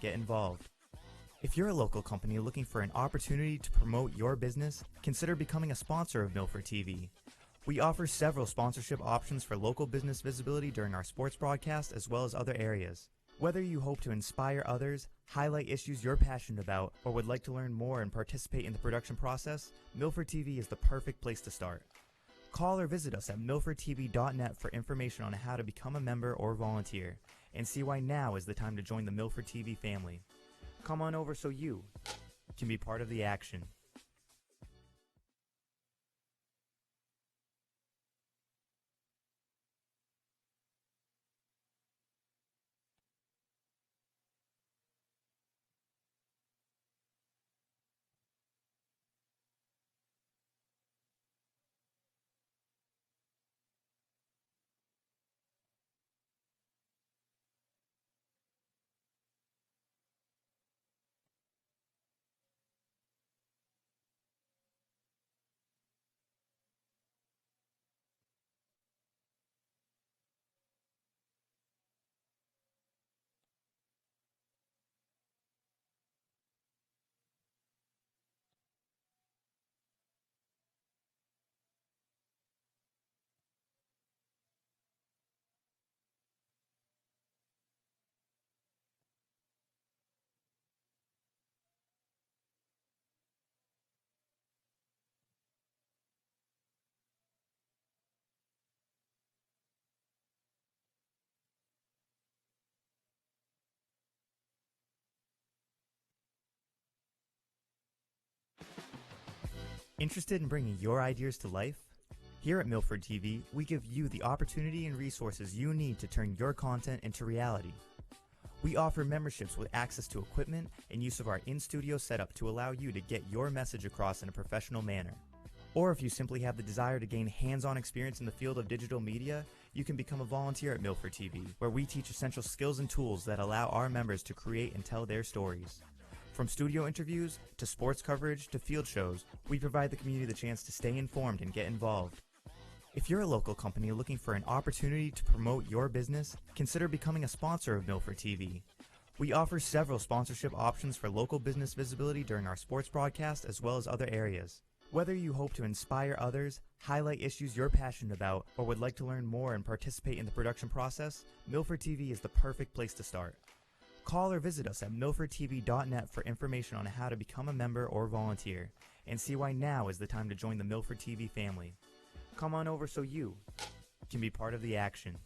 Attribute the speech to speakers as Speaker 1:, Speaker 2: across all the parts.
Speaker 1: get involved. If you're a local company looking for an opportunity to promote your business, consider becoming a sponsor of Milford TV. We offer several sponsorship options for local business visibility during our sports broadcast as well as other areas. Whether you hope to inspire others, highlight issues you're passionate about, or would like to learn more and participate in the production process, Milford TV is the perfect place to start. Call or visit us at milfordtv.net for information on how to become a member or volunteer, and see why now is the time to join the Milford TV family. Come on over so you can be part of the action. Interested in bringing your ideas to life? Here at Milford TV, we give you the opportunity and resources you need to turn your content into reality. We offer memberships with access to equipment and use of our in-studio setup to allow you to get your message across in a professional manner. Or if you simply have the desire to gain hands-on experience in the field of digital media, you can become a volunteer at Milford TV, where we teach essential skills and tools that allow our members to create and tell their stories. From studio interviews, to sports coverage, to field shows, we provide the community the chance to stay informed and get involved. If you're a local company looking for an opportunity to promote your business, consider becoming a sponsor of Milford TV. We offer several sponsorship options for local business visibility during our sports broadcast as well as other areas. Whether you hope to inspire others, highlight issues you're passionate about, or would like to learn more and participate in the production process, Milford TV is the perfect place to start. Call or visit us at milfordtv.net for information on how to become a member or volunteer, and see why now is the time to join the Milford TV family. Come on over so you can be part of the action.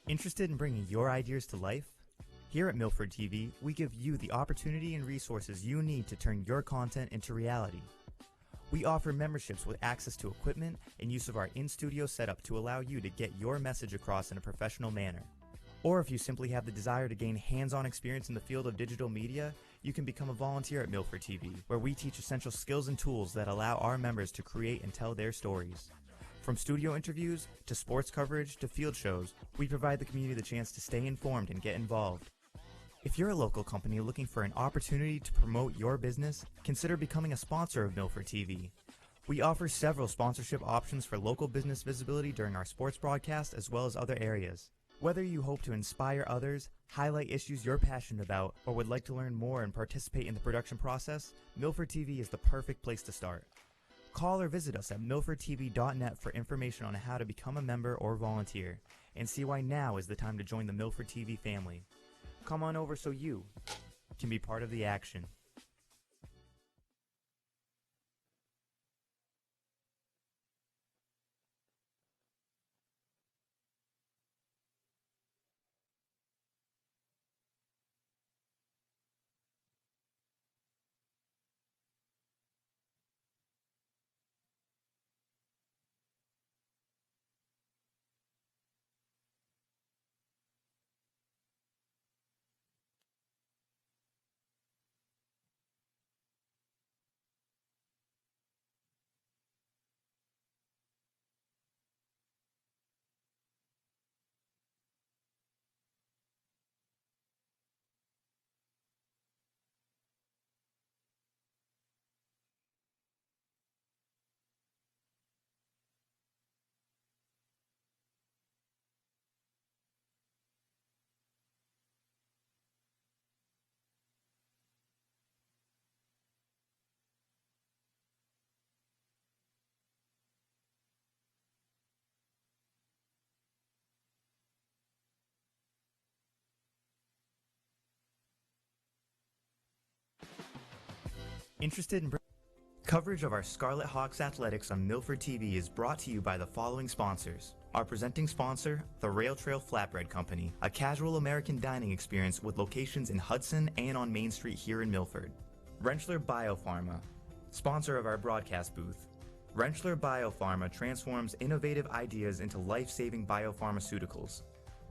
Speaker 1: Interested in bringing your ideas to life? Here at Milford TV, we give you the opportunity and resources you need to turn your content into reality. We offer memberships with access to equipment and use of our in-studio setup to allow you to get your message across in a professional manner. Or if you simply have the desire to gain hands-on experience in the field of digital media, you can become a volunteer at Milford TV, where we teach essential skills and tools that allow our members to create and tell their stories. From studio interviews, to sports coverage, to field shows, we provide the community the chance to stay informed and get involved. If you're a local company looking for an opportunity to promote your business, consider becoming a sponsor of Milford TV. We offer several sponsorship options for local business visibility during our sports broadcast as well as other areas. Whether you hope to inspire others, highlight issues you're passionate about, or would like to learn more and participate in the production process, Milford TV is the perfect place to start. Call or visit us at milfordtv.net for information on how to become a member or volunteer, and see why now is the time to join the Milford TV family. Come on over so you can be part of the action. Interested in coverage of our Scarlet Hawks athletics on Milford TV is brought to you by the following sponsors. Our presenting sponsor, the Rail Trail Flatbread Company, a casual American dining experience with locations in Hudson and on Main Street here in Milford. Rentschler Biopharma, sponsor of our broadcast booth. Rentschler Biopharma transforms innovative ideas into life-saving biopharmaceuticals.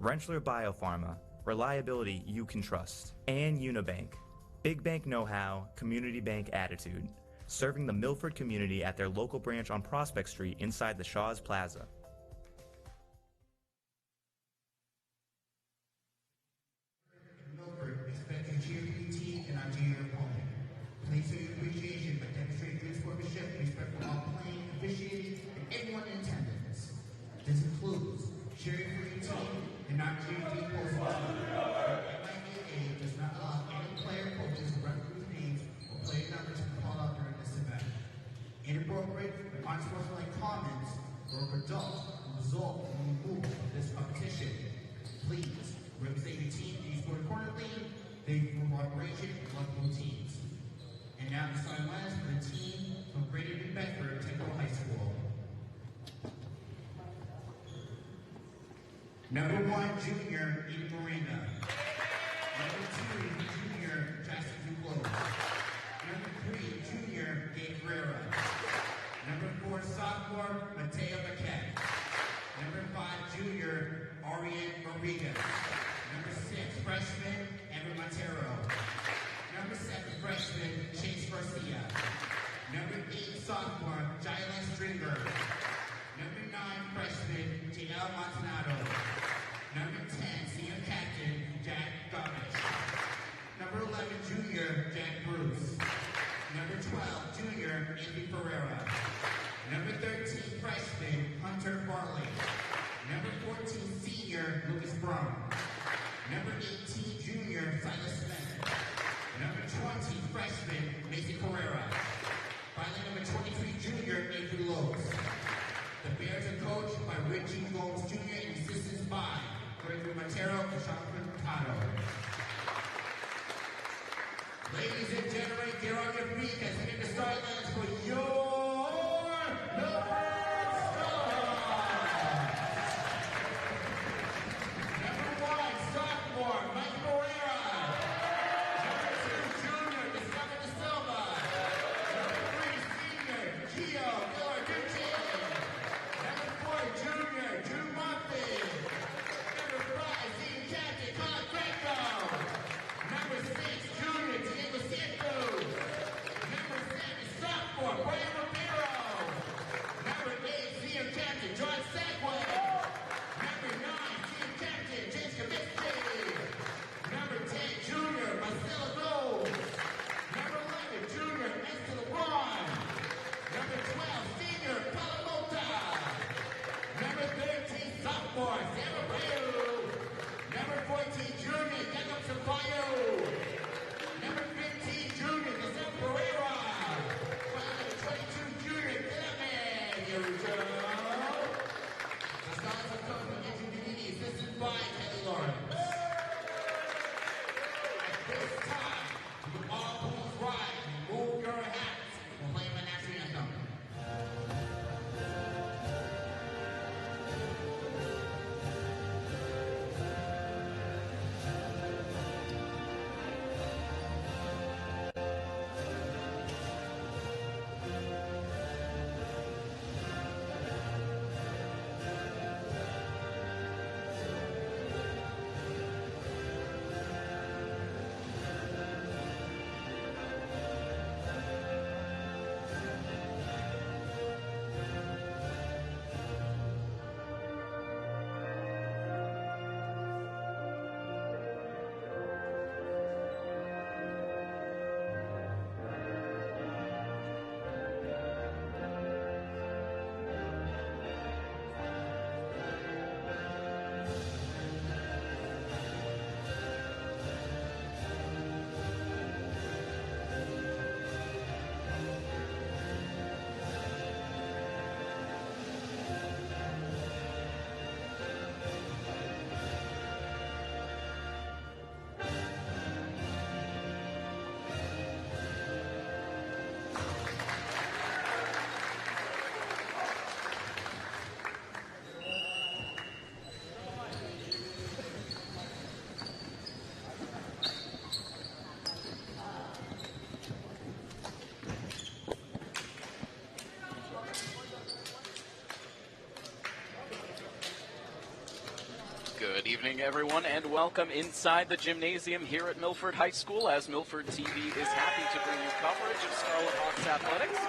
Speaker 1: Rentschler Biopharma, reliability you can trust. And Unibank, big bank know-how, community bank attitude, serving the Milford community at their local branch on Prospect Street inside the Shaw's Plaza.
Speaker 2: Milford expects you to cheer for your team and not cheer your opponent. Please show your appreciation by demonstrating good sportsmanship and respect for all playing, officiating, and everyone in attendance. This includes cheering for your team and not cheering for your opponent. MIAA does not allow any player, coaches, or referees' names or player numbers to be called out during this event. Inappropriate or unsportsmanlike comments or adults will result in removal of this competition. Please represent your team and sport accordingly. They form cooperation with multiple teams. And now the starting lines for the team from Greater New Bedford Technical High School. Number 1, junior, Eden Morena. Number 2, junior, Jackson Duclos. Number 3, junior, Gabe Guerrera. Number 4, sophomore, Mateo Paquette. Number 5, junior, Ariane Rodriguez. Number 6, freshman, Evan Montero. Number 7, freshman, Chase Garcia. Number 8, sophomore, Jalen Stringer. Number 9, freshman, Janelle Montanado. Number 10, senior captain, Jack Gomish. Number 11, junior, Jack Bruce. Number 12, junior, Andy Ferreira. Number 13, freshman, Hunter Farley. Number 14, senior, Lucas Brown. Number 18, junior, Silas Smith. Number 20, freshman, Mason Carrera. Finally, number 23, junior, Andrew Lopes. The Bears are coached by Richie Gomes Jr. and assistants by Gregory Montero and Jonathan Mercado. Ladies and gentlemen, get on your feet as we get the start lines for your Milford Stars. Number 1, sophomore, Mike Moreira. Number 2, junior, Gustavo De Silva. Number 3, senior, Gio Villarucci. Number 4, junior, Drew Murphy. Number 5, senior captain, Colin Franco. Number 6, junior, Diego Santos. Number 7, sophomore, Brian Romero. It's time for the ball pools rise. Move your hats. We'll play the national anthem.
Speaker 3: Good evening, everyone, and welcome inside the gymnasium here at Milford High School as Milford TV is happy to bring you coverage of Scarlet Hawks athletics,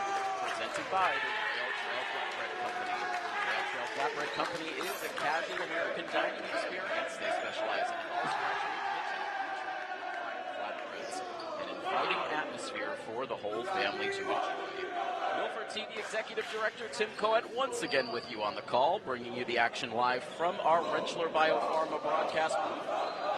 Speaker 3: presented by the Rentschler Flatbread Company. The Rentschler Flatbread Company is a casual American dining experience. They specialize in all specialty kitchen, flatbreads, an inviting atmosphere for the whole family to enjoy. Milford TV Executive Director Tim Coet once again with you on the call, bringing you the action live from our Rentschler Biopharma broadcast booth.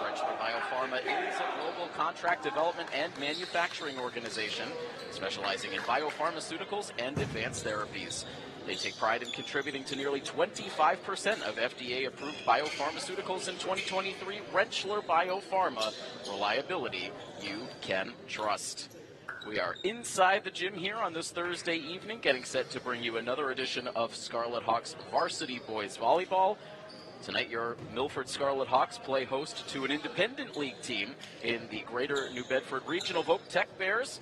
Speaker 3: Rentschler Biopharma is a global contract development and manufacturing organization specializing in biopharmaceuticals and advanced therapies. They take pride in contributing to nearly 25% of FDA-approved biopharmaceuticals in 2023. Rentschler Biopharma, reliability you can trust. We are inside the gym here on this Thursday evening, getting set to bring you another edition of Scarlet Hawks Varsity Boys Volleyball. Tonight, your Milford Scarlet Hawks play host to an independent league team in the Greater New Bedford Regional Voc Tech Bears.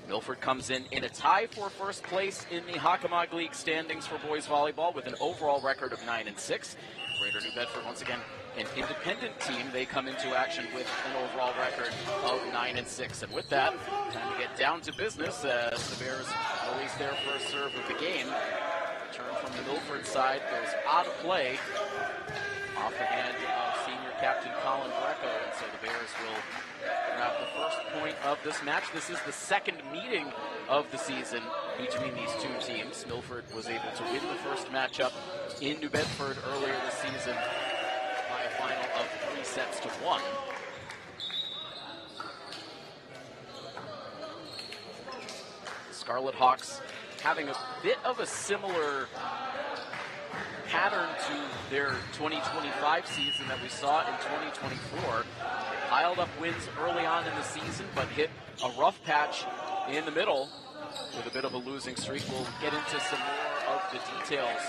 Speaker 3: Milford comes in a tie for first place in the Hockomock League standings for boys volleyball with an overall record of 9-6. Greater New Bedford, once again, an independent team. They come into action with an overall record of 9-6. And with that, time to get down to business as the Bears release their first serve of the game. Return from the Milford side goes out of play off the hand of senior captain Colin Greco. And so the Bears will grab the first point of this match. This is the second meeting of the season between these two teams. Milford was able to win the first matchup in New Bedford earlier this season by a final of 3-1. Scarlet Hawks having a bit of a similar pattern to their 2025 season that we saw in 2024. They piled up wins early on in the season, but hit a rough patch in the middle with a bit of a losing streak. We'll get into some more of the details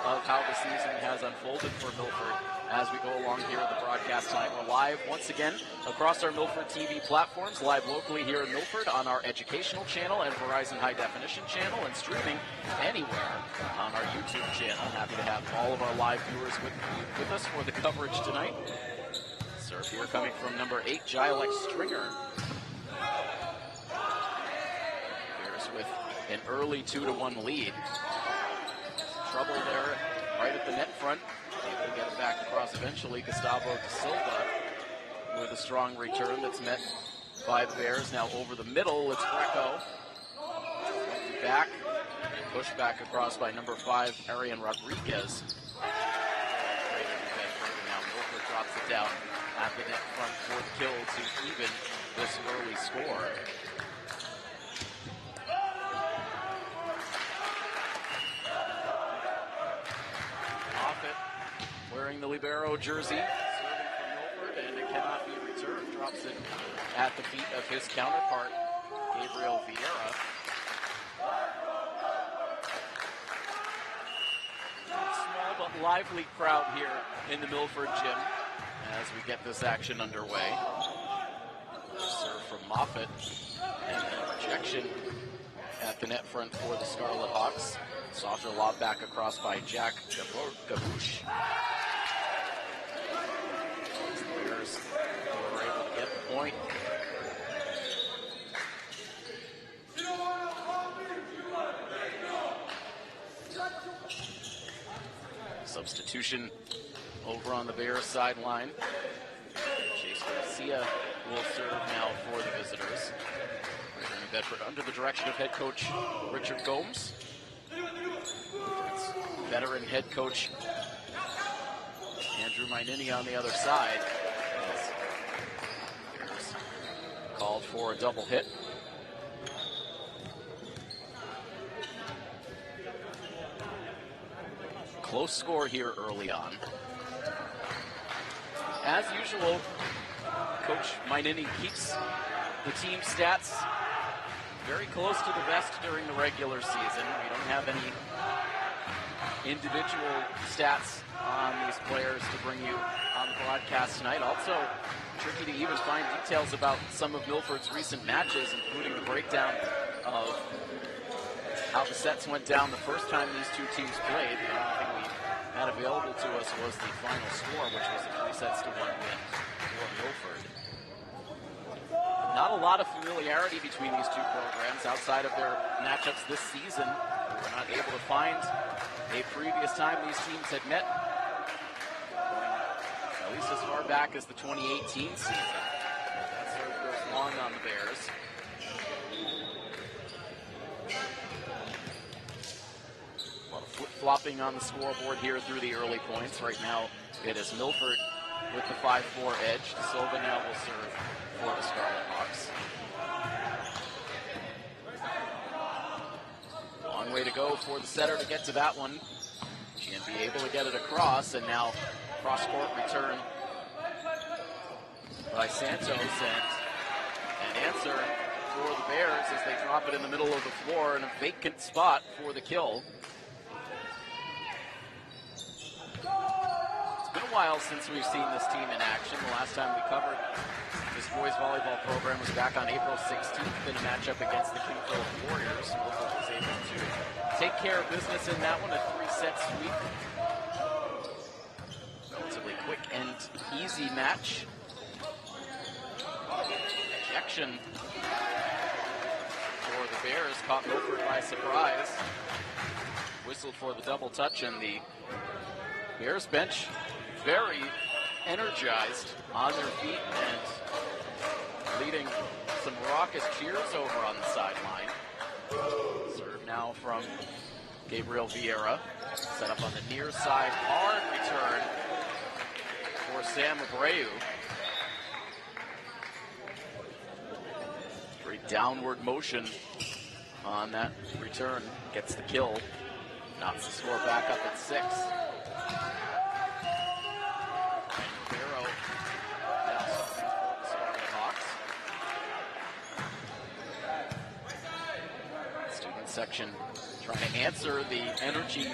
Speaker 3: of how the season has unfolded for Milford as we go along here at the broadcast tonight. We're live once again across our Milford TV platforms, live locally here in Milford on our educational channel and Verizon High Definition channel, and streaming anywhere on our YouTube channel. Happy to have all of our live viewers with us for the coverage tonight. Serve here coming from number 8, Jailex Stringer. Bears with an early 2-1 lead. Trouble there right at the net front. Able to get it back across eventually. Gustavo De Silva with a strong return that's met by the Bears. Now over the middle, it's Greco. Back, pushed back across by number 5, Arian Rodriguez. Now Milford drops it down at the net front for the kill to even this early score. Wearing the libero jersey, serving from Milford, and it cannot be returned. Drop drops it at the feet of his counterpart, Gabriel Vieira. Small but lively crowd here in the Milford gym as we get this action underway. Serve from Moffat, and then a rejection at the net front for the Scarlet Hawks. Softer lob back across by Jack Gabouche. The Bears were able to get the point. Substitution over on the Bears sideline. Chase Garcia will serve now for the visitors. Returning Bedford under the direction of head coach Richard Gomes. Veteran head coach Andrew Mainini on the other side. Bears called for a double hit. Close score here early on. As usual, Coach Mainini keeps the team stats very close to the vest during the regular season. We don't have any individual stats on these players to bring you on the broadcast tonight. Also, tricky to even find details about some of Milford's recent matches, including the breakdown of how the sets went down the first time these two teams played. The only thing we had available to us was the final score, which was a 3-1 win for Milford. Not a lot of familiarity between these two programs outside of their matchups this season. We're not able to find a previous time these teams had met, at least as far back as the 2018 season. That serve goes long on the Bears. A lot of flip-flopping on the scoreboard here through the early points. Right now, it is Milford with the 5-4 edge. De Silva now will serve for the Scarlet Hawks. Long way to go for the setter to get to that one. She can be able to get it across, and now cross-court return by Santos, and an answer for the Bears as they drop it in the middle of the floor in a vacant spot for the kill. It's been a while since we've seen this team in action. The last time we covered this boys volleyball program was back on April 16th in a matchup against the King Philip Warriors. Milford was able to take care of business in that one, a 3-set sweep. Relatively quick and easy match. Ejection for the Bears caught Milford by surprise. Whistled for the double touch, and the Bears bench very energized on their feet and leading some raucous cheers over on the sideline. Serve now from Gabriel Vieira. Set up on the near side. Hard return for Sam Abreu. Very downward motion on that return. Gets the kill. Knocks the score back up at 6. Ribeiro now serving for the Scarlet Hawks. Student section trying to answer the energy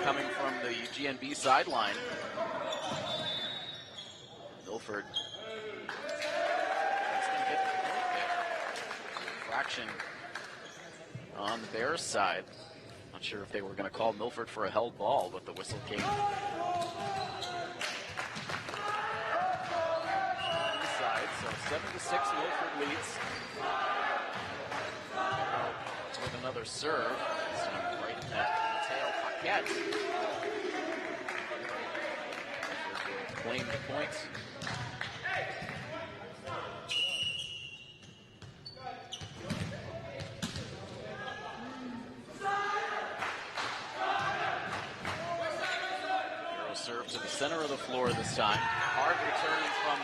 Speaker 3: coming from the GNB sideline. Milford is going to get the point there. Infraction on the Bears side. Not sure if they were going to call Milford for a held ball, but the whistle came. Side, so 7-6 Milford leads. With another serve. Right at Mateo Paquette. Claim the points. Serve to the center of the floor this time. Hard returning from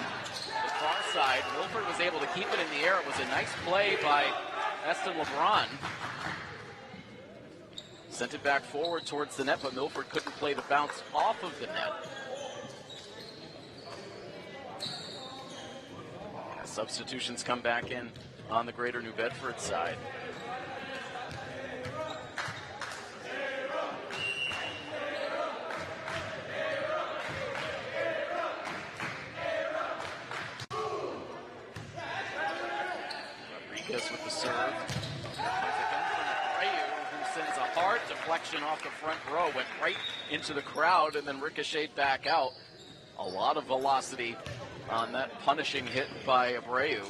Speaker 3: the far side. Milford was able to keep it in the air. It was a nice play by Eston LeBron. Sent it back forward towards the net, but Milford couldn't play the bounce off of the net. Substitutions come back in on the Greater New Bedford side. Rodriguez with the serve. Who sends a hard deflection off the front row, went right into the crowd and then ricocheted back out. A lot of velocity on that punishing hit by Abreu.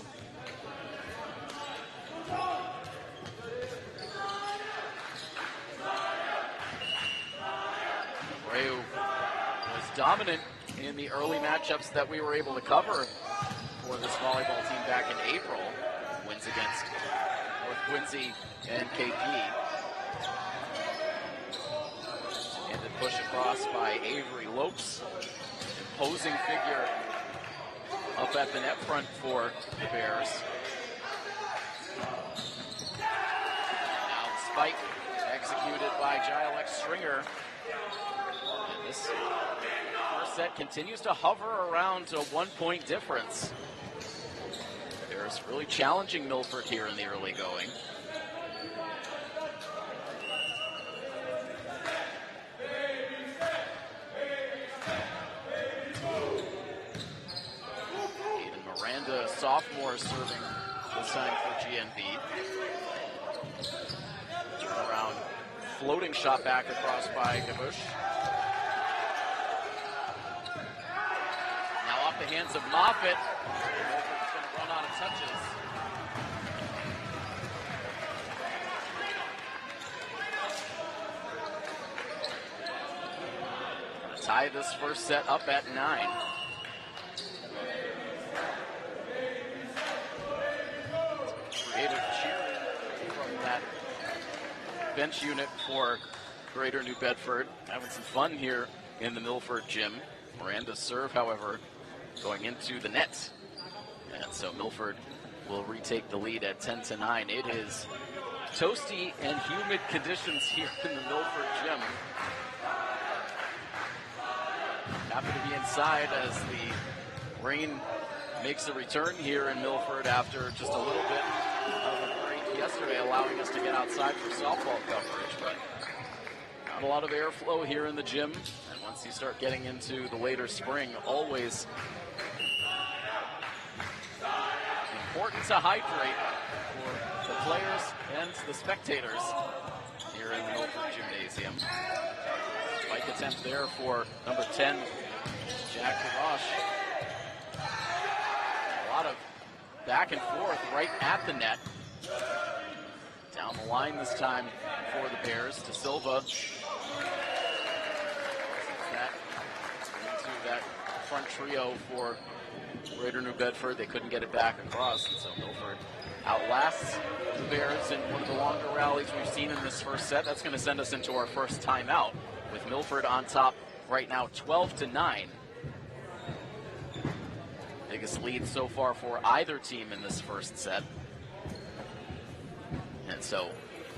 Speaker 3: Abreu was dominant in the early matchups that we were able to cover for this volleyball team back in April. Wins against North Quincy and KP. And the push across by Avery Lopes. Imposing figure up at the net front for the Bears. Now the spike executed by Gilex Stringer. And this first set continues to hover around a 1-point difference. Bears really challenging Milford here in the early going. Sophomore serving this time for GNB. Turn around, floating shot back across by Gabush. Now off the hands of Moffitt. Milford's going to run out of touches. Going to tie this first set up at 9. From that bench unit for Greater New Bedford. Having some fun here in the Milford gym. Miranda's serve, however, going into the net. And so Milford will retake the lead at 10-9. It is toasty and humid conditions here in the Milford gym. Happy to be inside as the rain makes a return here in Milford after just a little bit of a break yesterday, allowing us to get outside for softball coverage. But not a lot of airflow here in the gym. And once you start getting into the later spring, always important to hydrate for the players and the spectators here in the Milford Gymnasium. Spike attempt there for number 10, Jack Kavash. A lot of back and forth right at the net. Down the line this time for the Bears to Silva. Into that front trio for Greater New Bedford. They couldn't get it back across, and so Milford outlasts the Bears in one of the longer rallies we've seen in this first set. That's going to send us into our first timeout with Milford on top right now 12-9. Biggest lead so far for either team in this first set. And so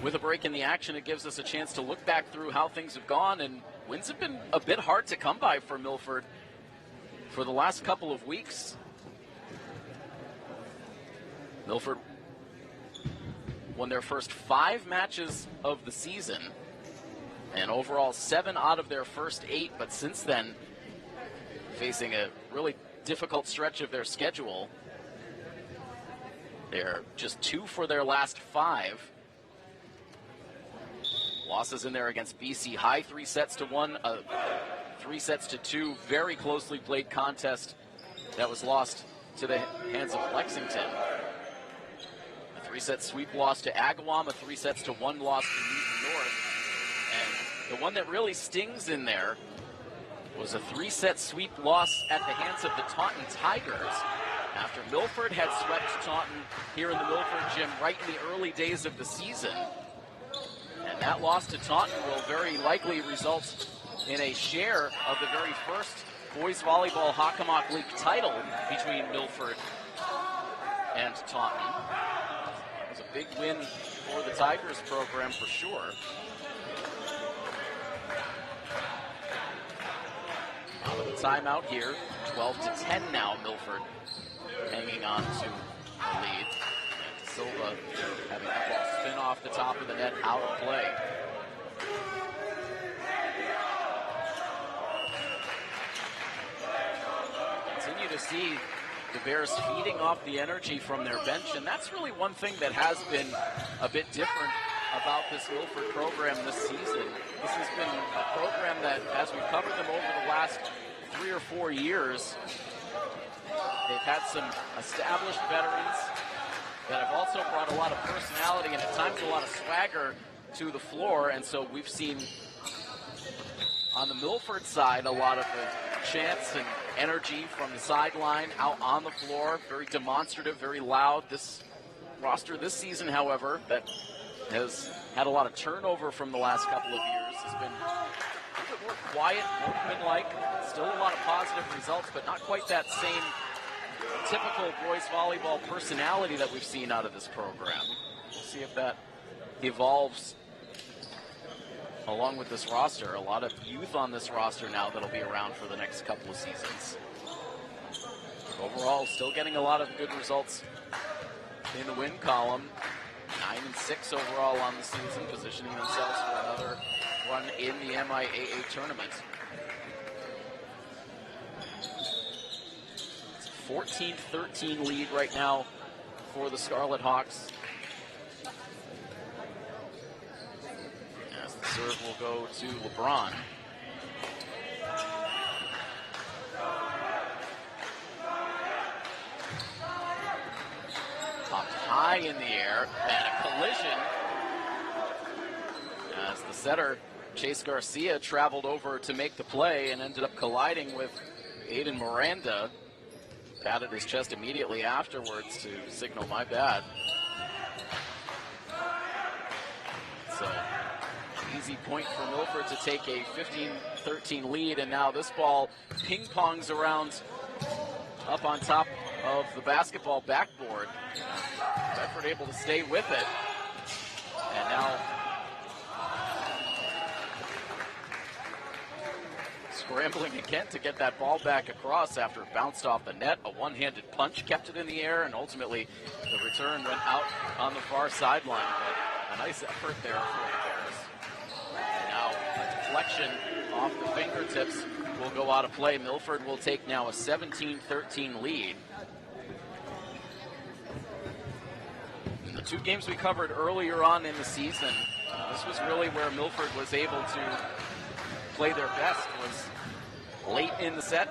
Speaker 3: with a break in the action, it gives us a chance to look back through how things have gone, and wins have been a bit hard to come by for Milford for the last couple of weeks. Milford won their first 5 matches of the season, and overall 7 out of their first 8, but since then facing a really difficult stretch of their schedule. They're just 2 for their last 5. Losses in there against BC High, 3-1, 3-2, very closely played contest that was lost to the hands of Lexington. A 3-set sweep loss to Agawam, a 3-1 loss to Newton North. And the one that really stings in there was a 3-set sweep loss at the hands of the Taunton Tigers after Milford had swept Taunton here in the Milford gym right in the early days of the season. And that loss to Taunton will very likely result in a share of the very first boys volleyball Hockomock League title between Milford and Taunton. It was a big win for the Tigers program for sure. Out of the timeout here, 12-10 now, Milford hanging on to a lead. And Silva having that ball spin off the top of the net, out of play. Continue to see the Bears feeding off the energy from their bench, and that's really one thing that has been a bit different about this Milford program this season. This has been a program that, as we've covered them over the last 3 or 4 years, they've had some established veterans that have also brought a lot of personality and at times a lot of swagger to the floor, and so we've seen on the Milford side a lot of the chants and energy from the sideline out on the floor, very demonstrative, very loud. This roster this season, however, that has had a lot of turnover from the last couple of years, has been a little bit more quiet, workmanlike, still a lot of positive results, but not quite that same typical boys volleyball personality that we've seen out of this program. We'll see if that evolves along with this roster. A lot of youth on this roster now that'll be around for the next couple of seasons. Overall, still getting a lot of good results in the win column. 9-6 overall on the season, positioning themselves for another run in the MIAA tournament. It's a 14-13 lead right now for the Scarlet Hawks. As the serve will go to LeBron. Popped high in the air, and a collision as the setter, Chase Garcia, traveled over to make the play and ended up colliding with Aiden Miranda. Patted his chest immediately afterwards to signal my bad. So, easy point for Milford to take a 15-13 lead, and now this ball ping-pongs around up on top of the basketball backboard. Bedford able to stay with it. And now scrambling again to get that ball back across after it bounced off the net. A one-handed punch kept it in the air, and ultimately the return went out on the far sideline. But a nice effort there for the Bears. And now a deflection off the fingertips will go out of play. Milford will take now a 17-13 lead. In the 2 games we covered earlier on in the season, this was really where Milford was able to play their best, was late in the set.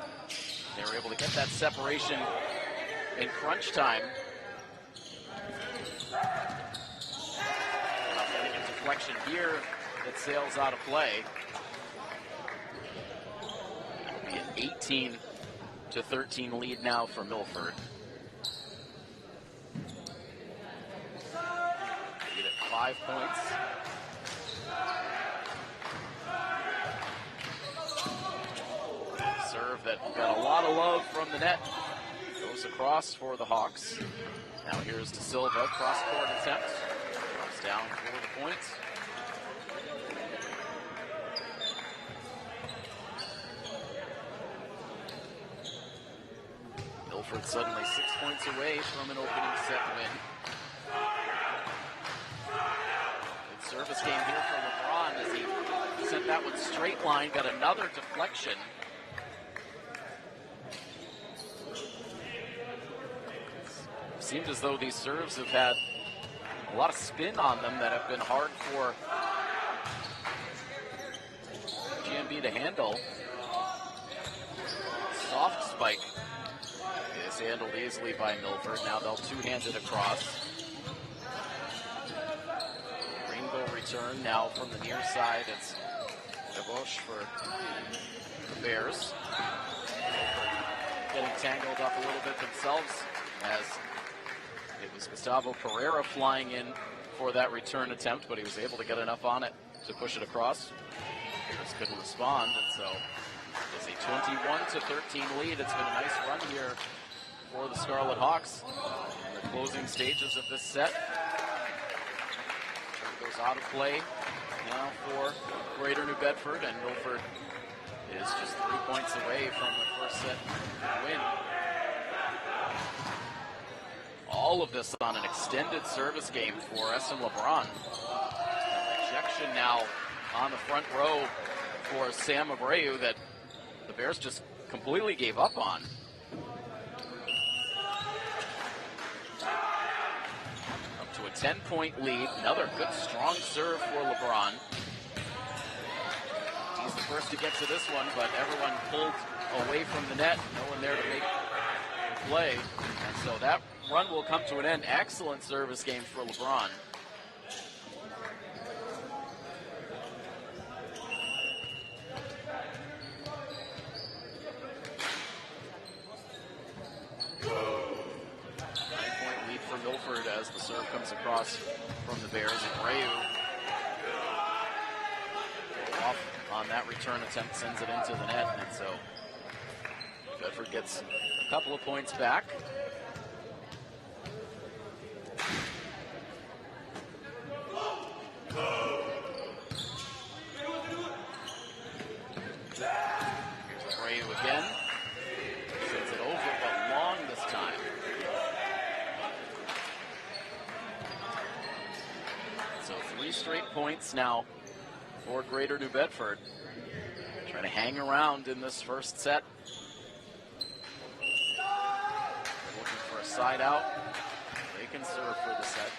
Speaker 3: They were able to get that separation in crunch time. Getting a deflection here that sails out of play. It'll be an 18-13 lead now for Milford. Lead at 5 points. Serve that got a lot of love from the net. Goes across for the Hawks. Now here's to Silva, cross-court attempt. Drops down for the point. Milford suddenly 6 points away from an opening set win. Good service game here for LeBron as he sent that one straight line, got another deflection. Seems as though these serves have had a lot of spin on them that have been hard for GMB to handle. Soft spike is handled easily by Milford. Now they'll two-hand it across. Rainbow return now from the near side. It's Deboche for the Bears. Milford getting tangled up a little bit themselves as it was Gustavo Pereira flying in for that return attempt, but he was able to get enough on it to push it across. Bears couldn't respond, and so it's a 21-13 lead. It's been a nice run here for the Scarlet Hawks in the closing stages of this set. Turn goes out of play now for Greater New Bedford, and Milford is just 3 points away from the first set win. All of this on an extended service game for Essen LeBron. A rejection now on the front row for Sam Abreu that the Bears just completely gave up on. Up to a 10-point lead. Another good, strong serve for LeBron. He's the first to get to this one, but everyone pulled away from the net. No one there to make the play. And so that run will come to an end. Excellent service game for LeBron. For Milford as the serve comes across from the Bears. Abreu off on that return attempt, sends it into the net, and so Bedford gets a couple of points back. Here's Abreu again. Sends it over, but long this time. So 3 straight points now for Greater New Bedford. Trying to hang around in this first set. They're looking for a side out. They can serve for the set.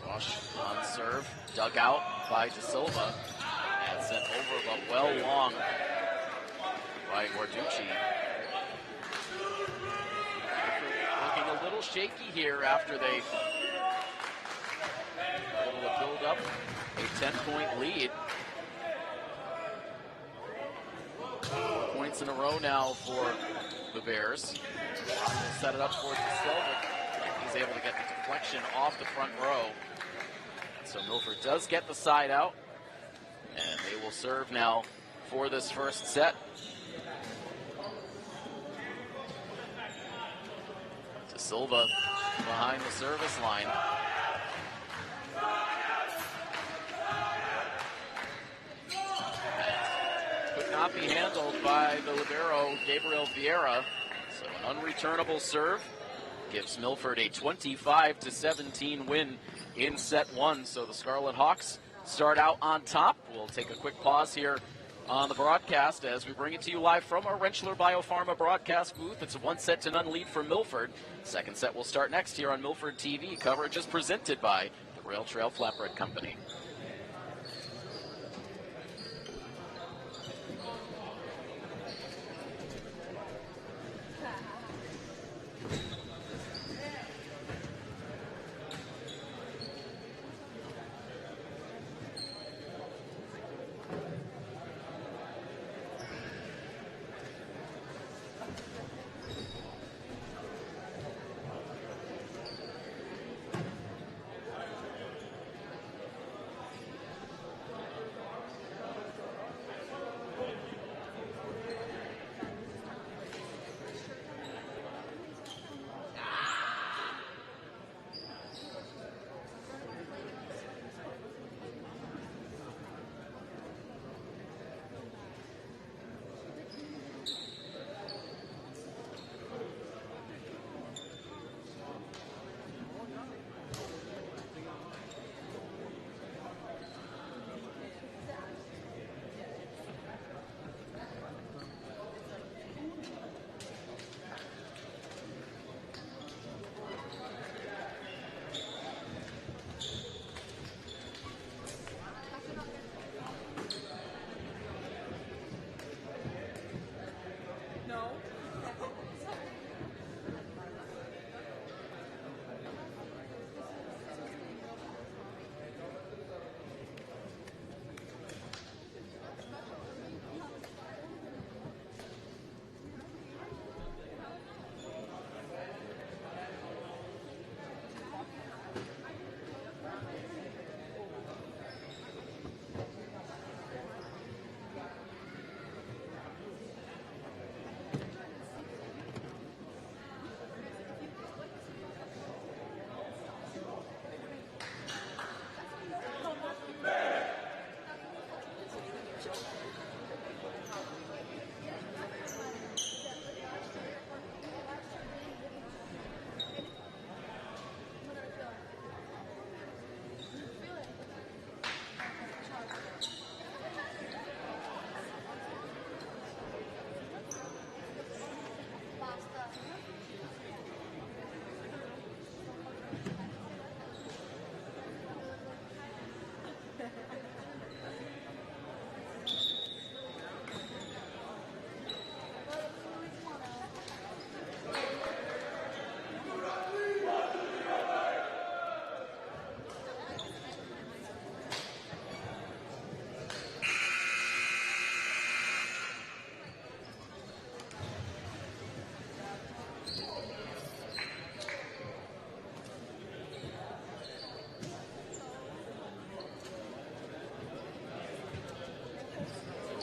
Speaker 3: Wash on serve. Dug out by De Silva. And sent over, but well long by Guarducci. Looking a little shaky here after they were able to build up a 10-point lead. 4 points in a row now for the Bears. Set it up for De Silva. He's able to get the deflection off the front row. So Milford does get the side out, and they will serve now for this first set. De Silva behind the service line. Could not be handled by the libero, Gabriel Vieira. So an unreturnable serve gives Milford a 25-17 win in set 1. So the Scarlet Hawks start out on top. We'll take a quick pause here on the broadcast as we bring it to you live from our Rentschler Biopharma broadcast booth. It's a 1-0 lead for Milford. Second set will start next here on Milford TV. Coverage is presented by the Rail Trail Flatbread Company.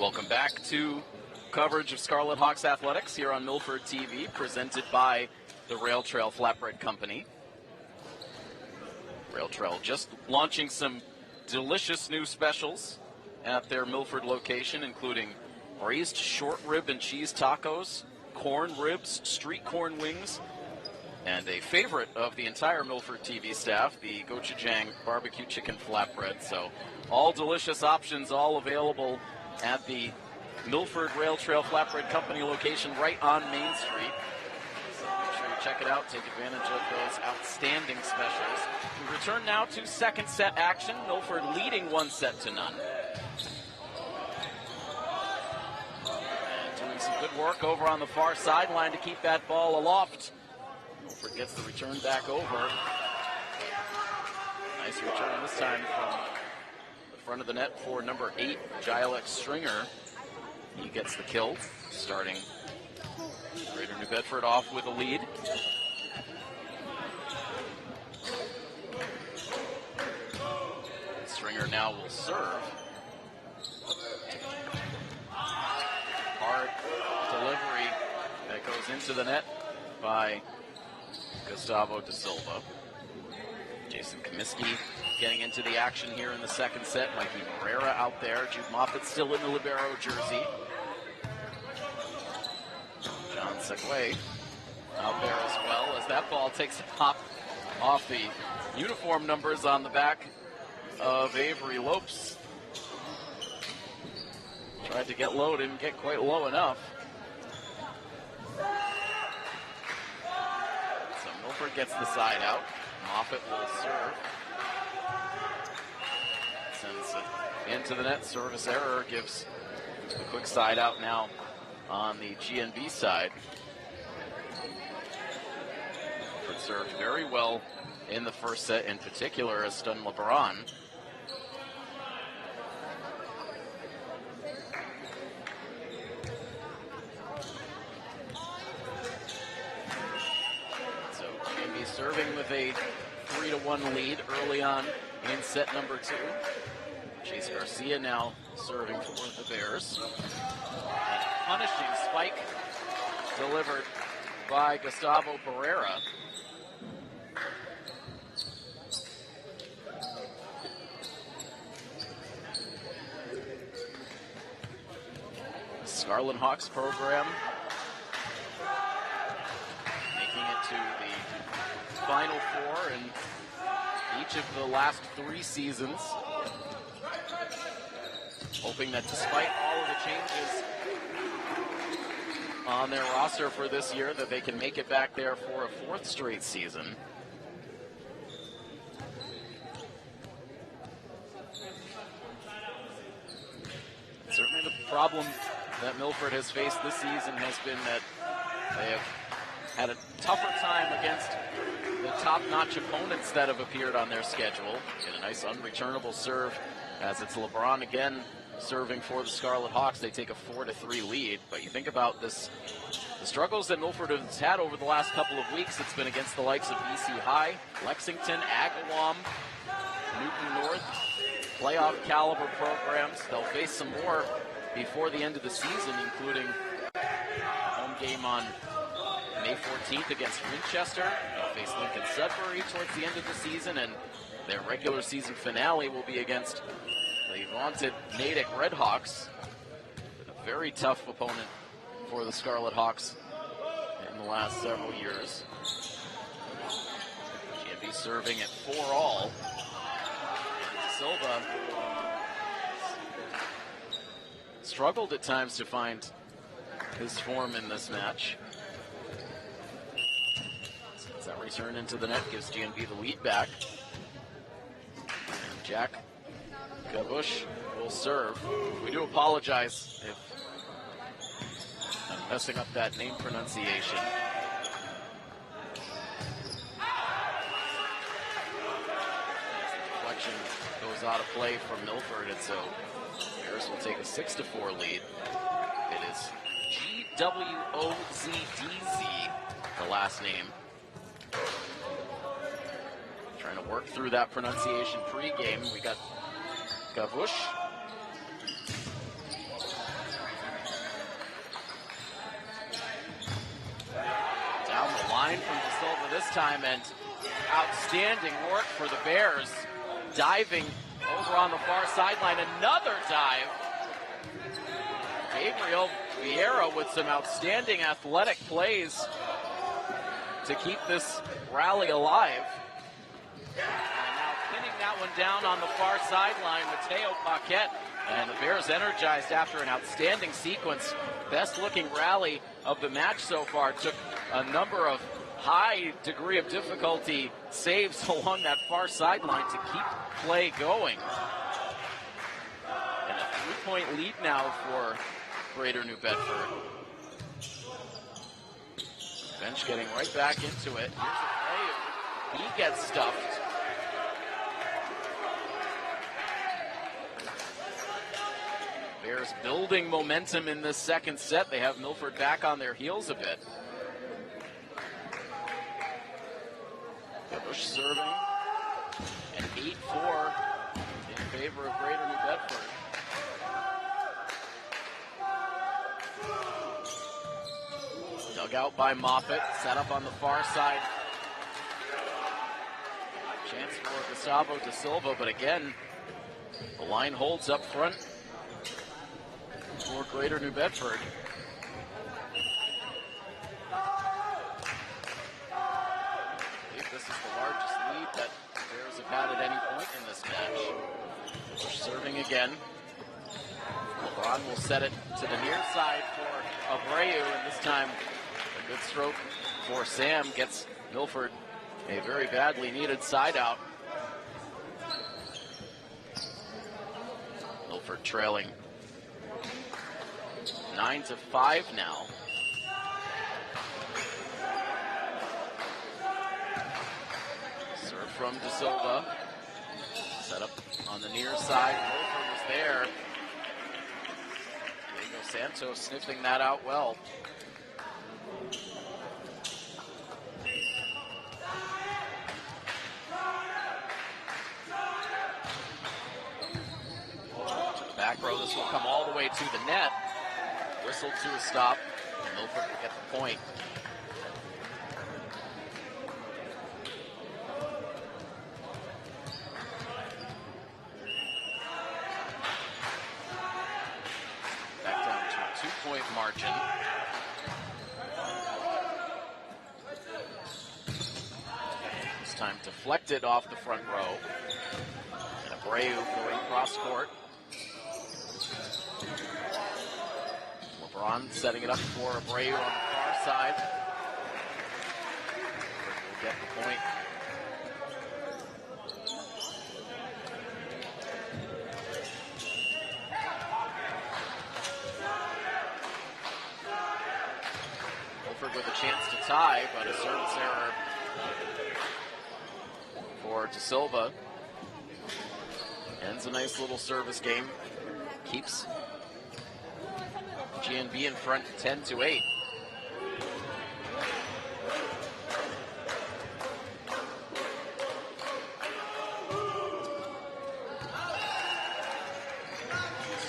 Speaker 3: Welcome back to coverage of Scarlet Hawks athletics here on Milford TV, presented by the Rail Trail Flatbread Company. Rail Trail just launching some delicious new specials at their Milford location, including braised short rib and cheese tacos, corn ribs, street corn wings, and a favorite of the entire Milford TV staff, the gochujang barbecue chicken flatbread. So all delicious options, all available at the Milford Rail Trail Flatbread Company location right on Main Street. So make sure you check it out, take advantage of those outstanding specials. We return now to second set action, Milford leading 1-0. And doing some good work over on the far sideline to keep that ball aloft. Milford gets the return back over. Nice return this time from the front of the net for number 8, Gilex Stringer. He gets the kill, starting Greater New Bedford off with a lead. Stringer now will serve. Hard delivery that goes into the net by Gustavo Da Silva. Jason Comiskey getting into the action here in the second set. Mikey Barrera out there. Jude Moffitt still in the libero jersey. John Segway out there as well, as that ball takes a pop off the uniform numbers on the back of Avery Lopes. Tried to get low, didn't get quite low enough. So Milford gets the side out. Moffitt will serve. Sends it into the net. Service error gives the quick side out now on the GNB side. Milford served very well in the first set, in particular as Stun LeBron. Serving with a 3-1 lead early on in set number 2. Chase Garcia now serving for the Bears. And a punishing spike delivered by Gustavo Barrera. Scarlet Hawks program making it to the Final Four in each of the last 3 seasons. Hoping that despite all of the changes on their roster for this year, that they can make it back there for a 4th straight season. Certainly the problem that Milford has faced this season has been that they have had a tougher time against the top-notch opponents that have appeared on their schedule. Get a nice unreturnable serve as it's LeBron again serving for the Scarlet Hawks. They take a 4-3 lead. But you think about this, the struggles that Milford has had over the last couple of weeks. It's been against the likes of BC High, Lexington, Agawam, Newton North, playoff caliber programs. They'll face some more before the end of the season, including a home game on May 14th against Winchester. They'll face Lincoln Sudbury towards the end of the season, and their regular season finale will be against the vaunted Natick Redhawks. A very tough opponent for the Scarlet Hawks in the last several years. GNB serving at 4-all. Silva struggled at times to find his form in this match. That return into the net gives GNB the lead back. And Jack Gabush will serve. We do apologize if I'm messing up that name pronunciation. Deflection goes out of play from Milford, and so Bears will take a 6-4 lead. It is G-W-O-Z-D-Z, the last name. Trying to work through that pronunciation pre-game. We got Gavush line from De Silva this time, and outstanding work for the Bears. Diving over on the far sideline, another dive. Gabriel Vieira with some outstanding athletic plays to keep this rally alive. And now pinning that one down on the far sideline, Mateo Paquette. And the Bears energized after an outstanding sequence. Best looking rally of the match so far. Took a number of high degree of difficulty saves along that far sideline to keep play going. And a 3-point lead now for Greater New Bedford. Bench getting right back into it. Here's a play. He gets stuffed. Bears building momentum in this second set. They have Milford back on their heels a bit. Bush serving, and 8-4 in favor of Greater New Bedford. Dug out by Moffett, set up on the far side. Chance for Gustavo De Silva, but again, the line holds up front for Greater New Bedford. This is the largest lead that the Bears have had at any point in this match. Bush serving again. LeBron will set it to the near side for Abreu, and this time a good stroke for Sam gets Milford a very badly needed side out. Milford trailing 9-5 now. Serve from De Silva. Set up on the near side. Milford was there. Diego Santos sniffing that out well. To the back row. This will come all the way to the net. Whistle to a stop. Milford will get the point. Back down to a 2-point margin. This time deflected off the front row. And Abreu going cross court. LeBron setting it up for Abreu on the far side. Will get the point. Milford with a chance to tie, but a service error for De Silva. Ends a nice little service game. Keeps GNB in front 10-8.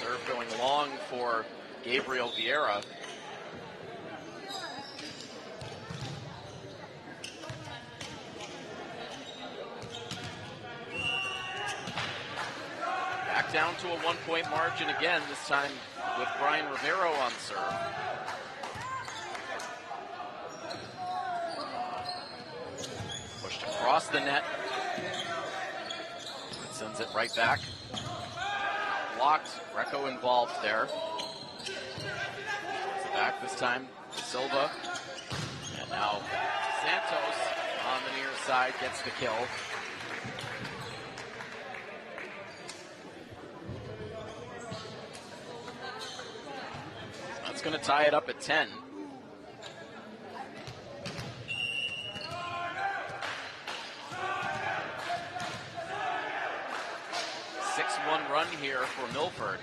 Speaker 3: Serve going long for Gabriel Vieira. Back down to a 1-point margin again, this time with Brian Romero on serve. Pushed across the net. Sends it right back. Blocked. Greco involved there. Back this time to Silva. And now Santos on the near side gets the kill. That's going to tie it up at 10. Run here for Milford.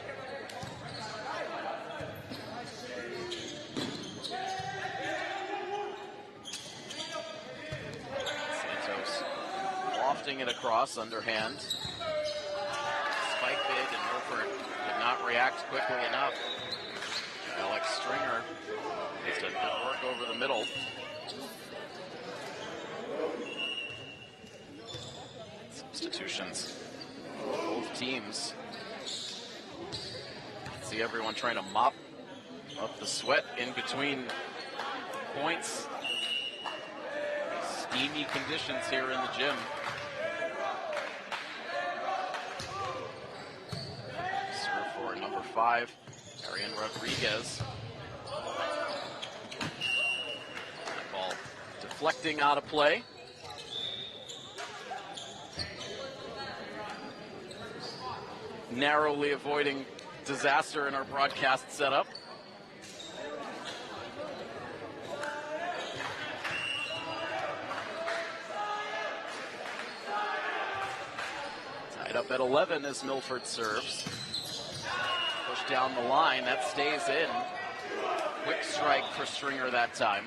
Speaker 3: Santos lofting it across underhand. Spike bid, and Milford did not react quickly enough. Alex Stringer has done good work over the middle. substitutions. Both teams. See everyone trying to mop up the sweat in between points. Steamy conditions here in the gym. Serve for number 5, Arian Rodriguez. That ball deflecting out of play. Narrowly avoiding disaster in our broadcast setup. Tied up at 11 as Milford serves. Push down the line, that stays in. Quick strike for Stringer that time.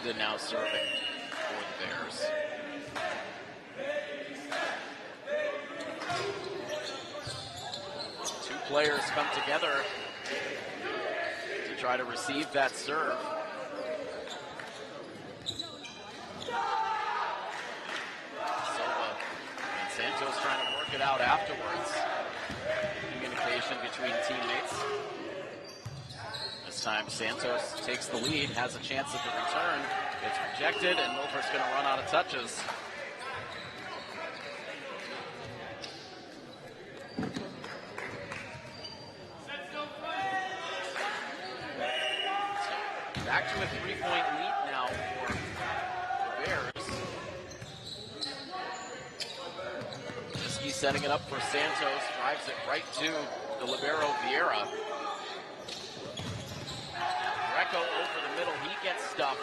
Speaker 3: Miranda now serving for the Bears. Two players come together to try to receive that serve. Silva and Santos trying to work it out afterwards. Communication between teammates. This time Santos takes the lead, has a chance at the return. It's rejected, and Milford's going to run out of touches. So, back to a 3-point lead now for the Bears. Niski setting it up for Santos, drives it right to the libero Vieira. Greco over the middle, he gets stuffed.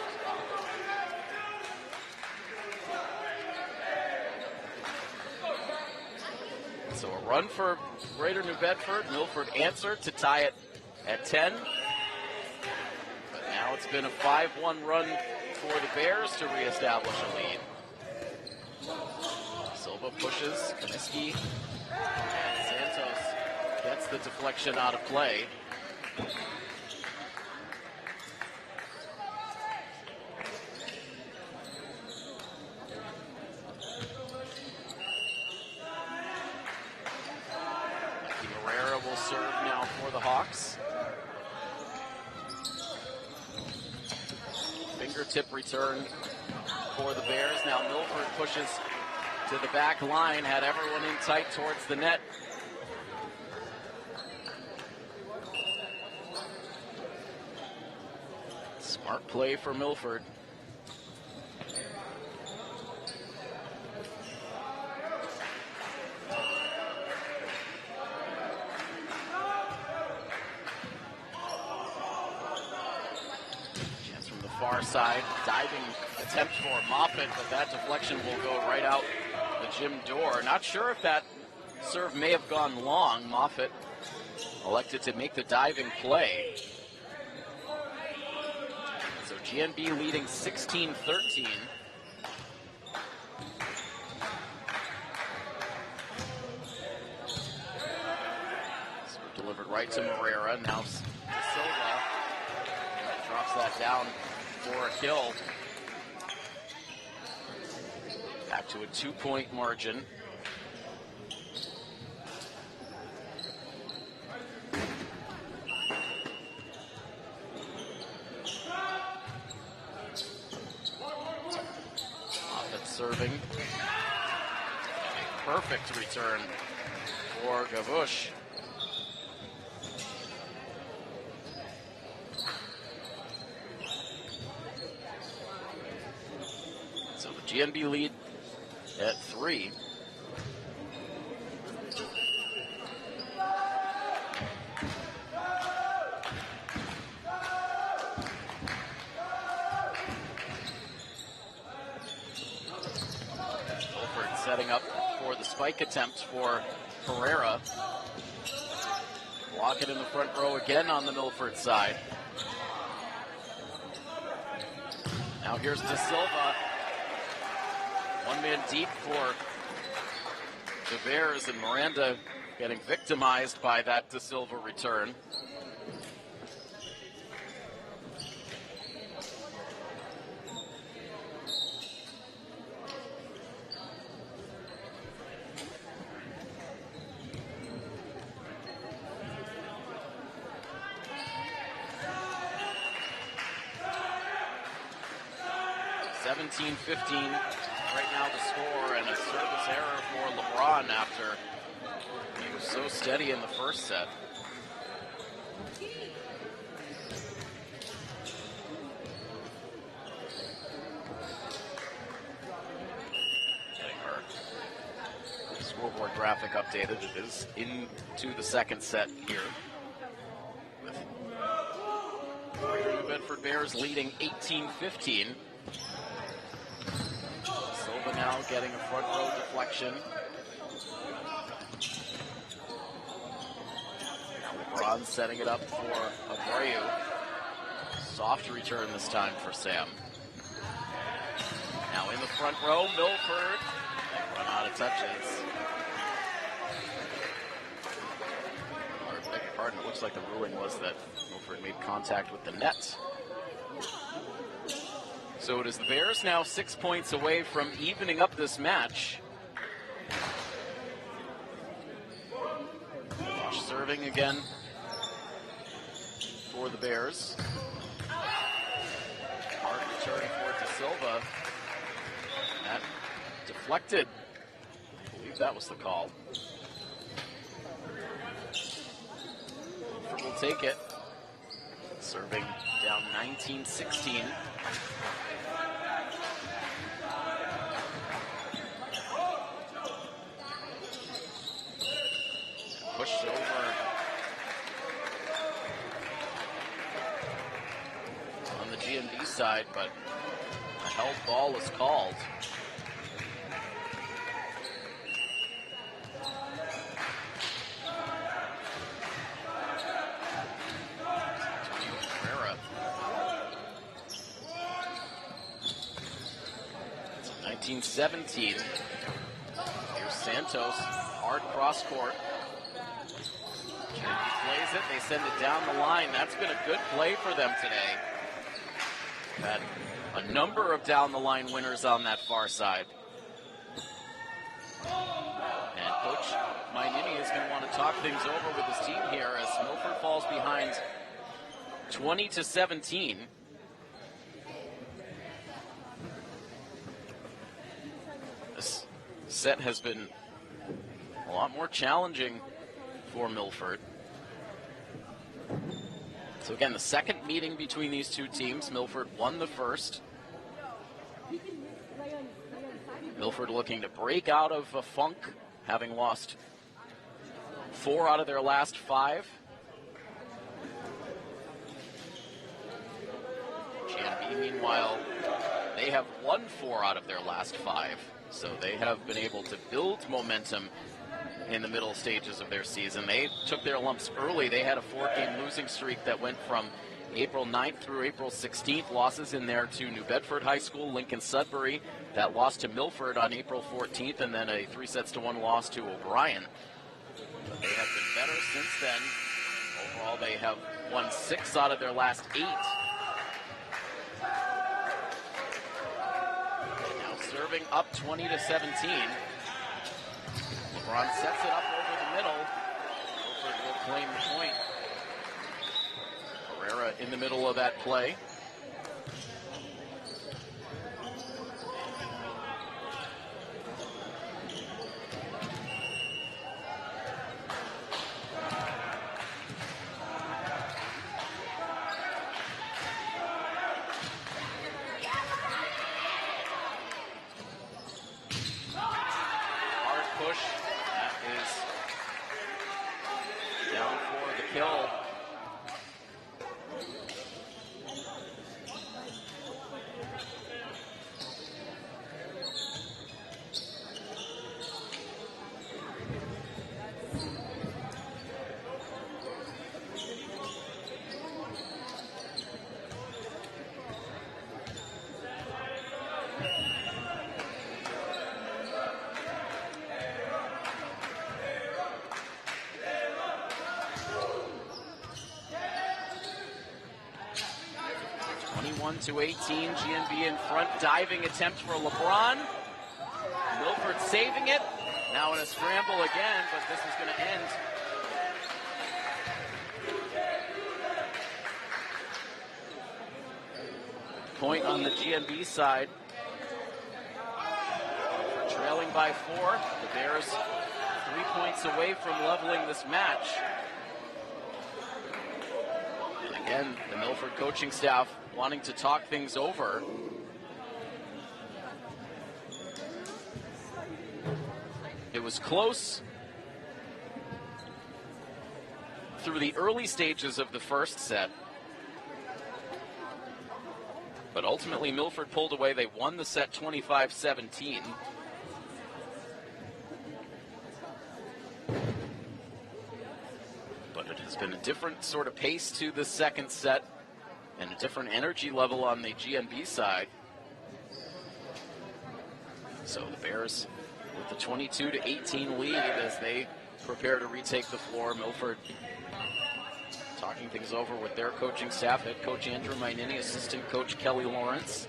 Speaker 3: So a run for Greater New Bedford. Milford answered to tie it at 10. But now it's been a 5-1 run for the Bears to reestablish a lead. Silva pushes, Niski, and Santos gets the deflection out of play. Serve now for the Hawks. Fingertip return for the Bears. Now Milford pushes to the back line, had everyone in tight towards the net. Smart play for Milford. Far side, diving attempt for Moffitt, but that deflection will go right out the gym door. Not sure if that serve may have gone long. Moffitt elected to make the diving play. So GNB leading 16-13. So delivered right to Moreira. Now to Silva. Drops that down for a kill. Back to a 2-point margin. Moffitt serving. A perfect return for Gavush. GNB lead at 3. Milford setting up for the spike attempt for Pereira. Block it in the front row again on the Milford side. Now here's De Silva. One man deep for the Bears, and Miranda getting victimized by that De Silva return. 17-15 right now the score, and a service error for LeBron after he was so steady in the first set. Scoreboard graphic updated. It is into the second set here, with New Bedford Bears leading 18-15. Silva now getting a front row deflection. Now LeBron setting it up for Abreu. Soft return this time for Sam. Now in the front row, Milford. They run out of touches. It looks like the ruling was that Milford made contact with the net. So it is the Bears now 6 points away from evening up this match. Josh serving again for the Bears. Hard return for De Silva. That deflected. I believe that was the call. Will take it. Serving down 19-16. Pushed over on the GMB side, but a held ball is called. It's 19-17. Here's Santos, hard cross court. He plays it, they send it down the line. That's been a good play for them today. Had a number of down the line winners on that far side. And Coach Mainini is going to want to talk things over with his team here as Milford falls behind 20-17. This set has been a lot more challenging for Milford. So again, the second meeting between these two teams, Milford won the first. Milford looking to break out of a funk, having lost 4 out of their last 5. GMB, meanwhile, they have won 4 out of their last 5. So they have been able to build momentum in the middle stages of their season. They took their lumps early. They had a 4-game losing streak that went from April 9th through April 16th. Losses in there to New Bedford High School, Lincoln Sudbury. That lost to Milford on April 14th, and then a 3-1 loss to O'Brien. But they have been better since then. Overall, they have won 6 out of their last 8. Serving up 20-17. LeBron sets it up over the middle. Milford will claim the point. Herrera in the middle of that play. To 18, GMB in front, diving attempt for LeBron. Milford saving it. Now in a scramble again, but this is going to end. Point on the GMB side. by 4. The Bears 3 points away from leveling this match. And again, the Milford coaching staff wanting to talk things over. It was close through the early stages of the first set. But ultimately, Milford pulled away. They won the set 25-17. But it has been a different sort of pace to the second set and a different energy level on the GNB side. So the Bears with the 22-18 lead as they prepare to retake the floor. Milford talking things over with their coaching staff, head coach Andrew Mainini, assistant coach Kelly Lawrence.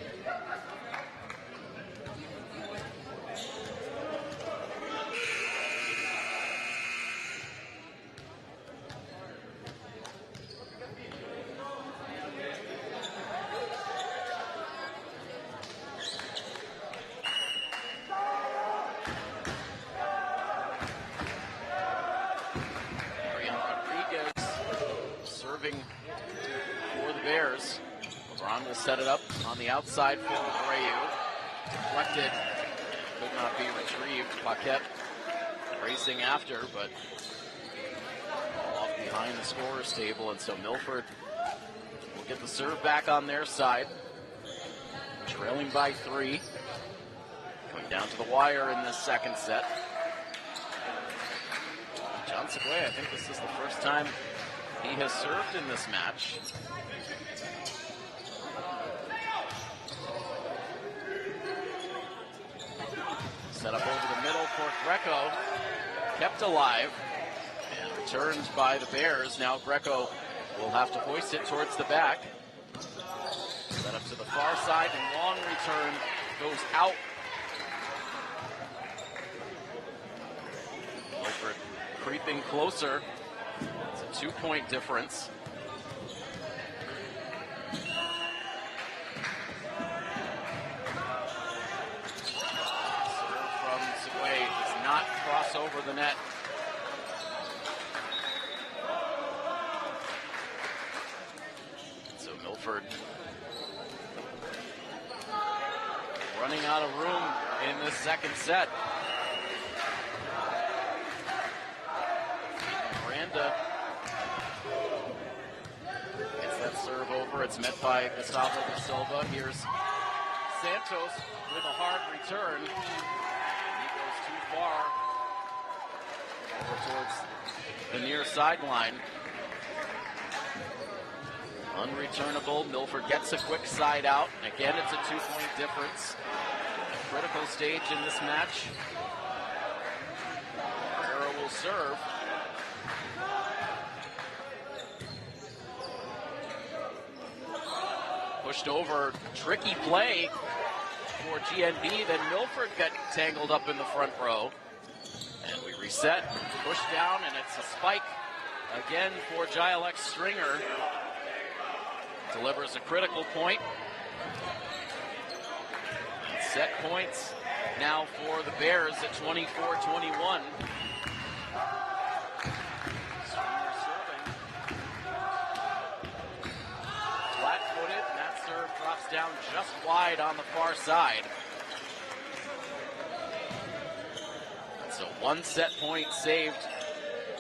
Speaker 3: Set it up on the outside for Abreu. Deflected, could not be retrieved. Paquette racing after, but off behind the scorer's table, and so Milford will get the serve back on their side. Trailing by 3. Coming down to the wire in this second set. John Segway, I think this is the first time he has served in this match. Set up over the middle for Greco, kept alive, and returned by the Bears. Now Greco will have to hoist it towards the back. Set up to the far side, and long return goes out. Milford creeping closer. It's a 2-point difference. Cross over the net. So Milford running out of room in the second set. Miranda gets that serve over. It's met by Gustavo da Silva. Here's Santos with a hard return. He goes too far. Over towards the near sideline. Unreturnable. Milford gets a quick side out. Again, it's a 2-point difference. A critical stage in this match. Herrera will serve. Pushed over. Tricky play for GNB. Then Milford got tangled up in the front row. And we reset, push down, and it's a spike again for Gilex Stringer. Delivers a critical point. Set points now for the Bears at 24-21. Stringer serving. Flat-footed, and that serve drops down just wide on the far side. So 1 set point saved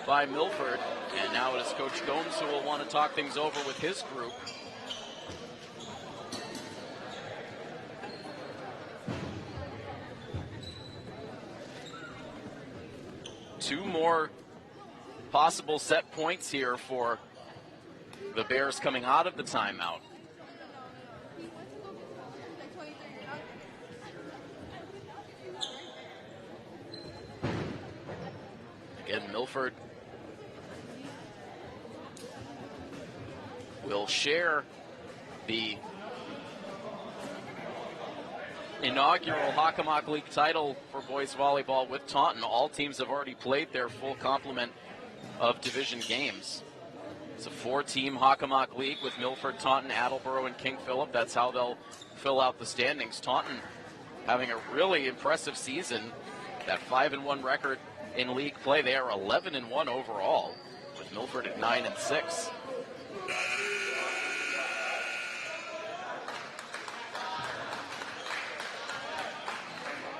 Speaker 3: by Milford, and now it is Coach Gomes who will want to talk things over with his group. Two more possible set points here for the Bears coming out of the timeout. Again, Milford will share the inaugural Hockomock League title for boys volleyball with Taunton. All teams have already played their full complement of division games. It's a 4-team Hockomock League with Milford, Taunton, Attleboro, and King Philip. That's how they'll fill out the standings. Taunton having a really impressive season that 5-1 record in league play. They are 11-1 overall, with Milford at 9-6.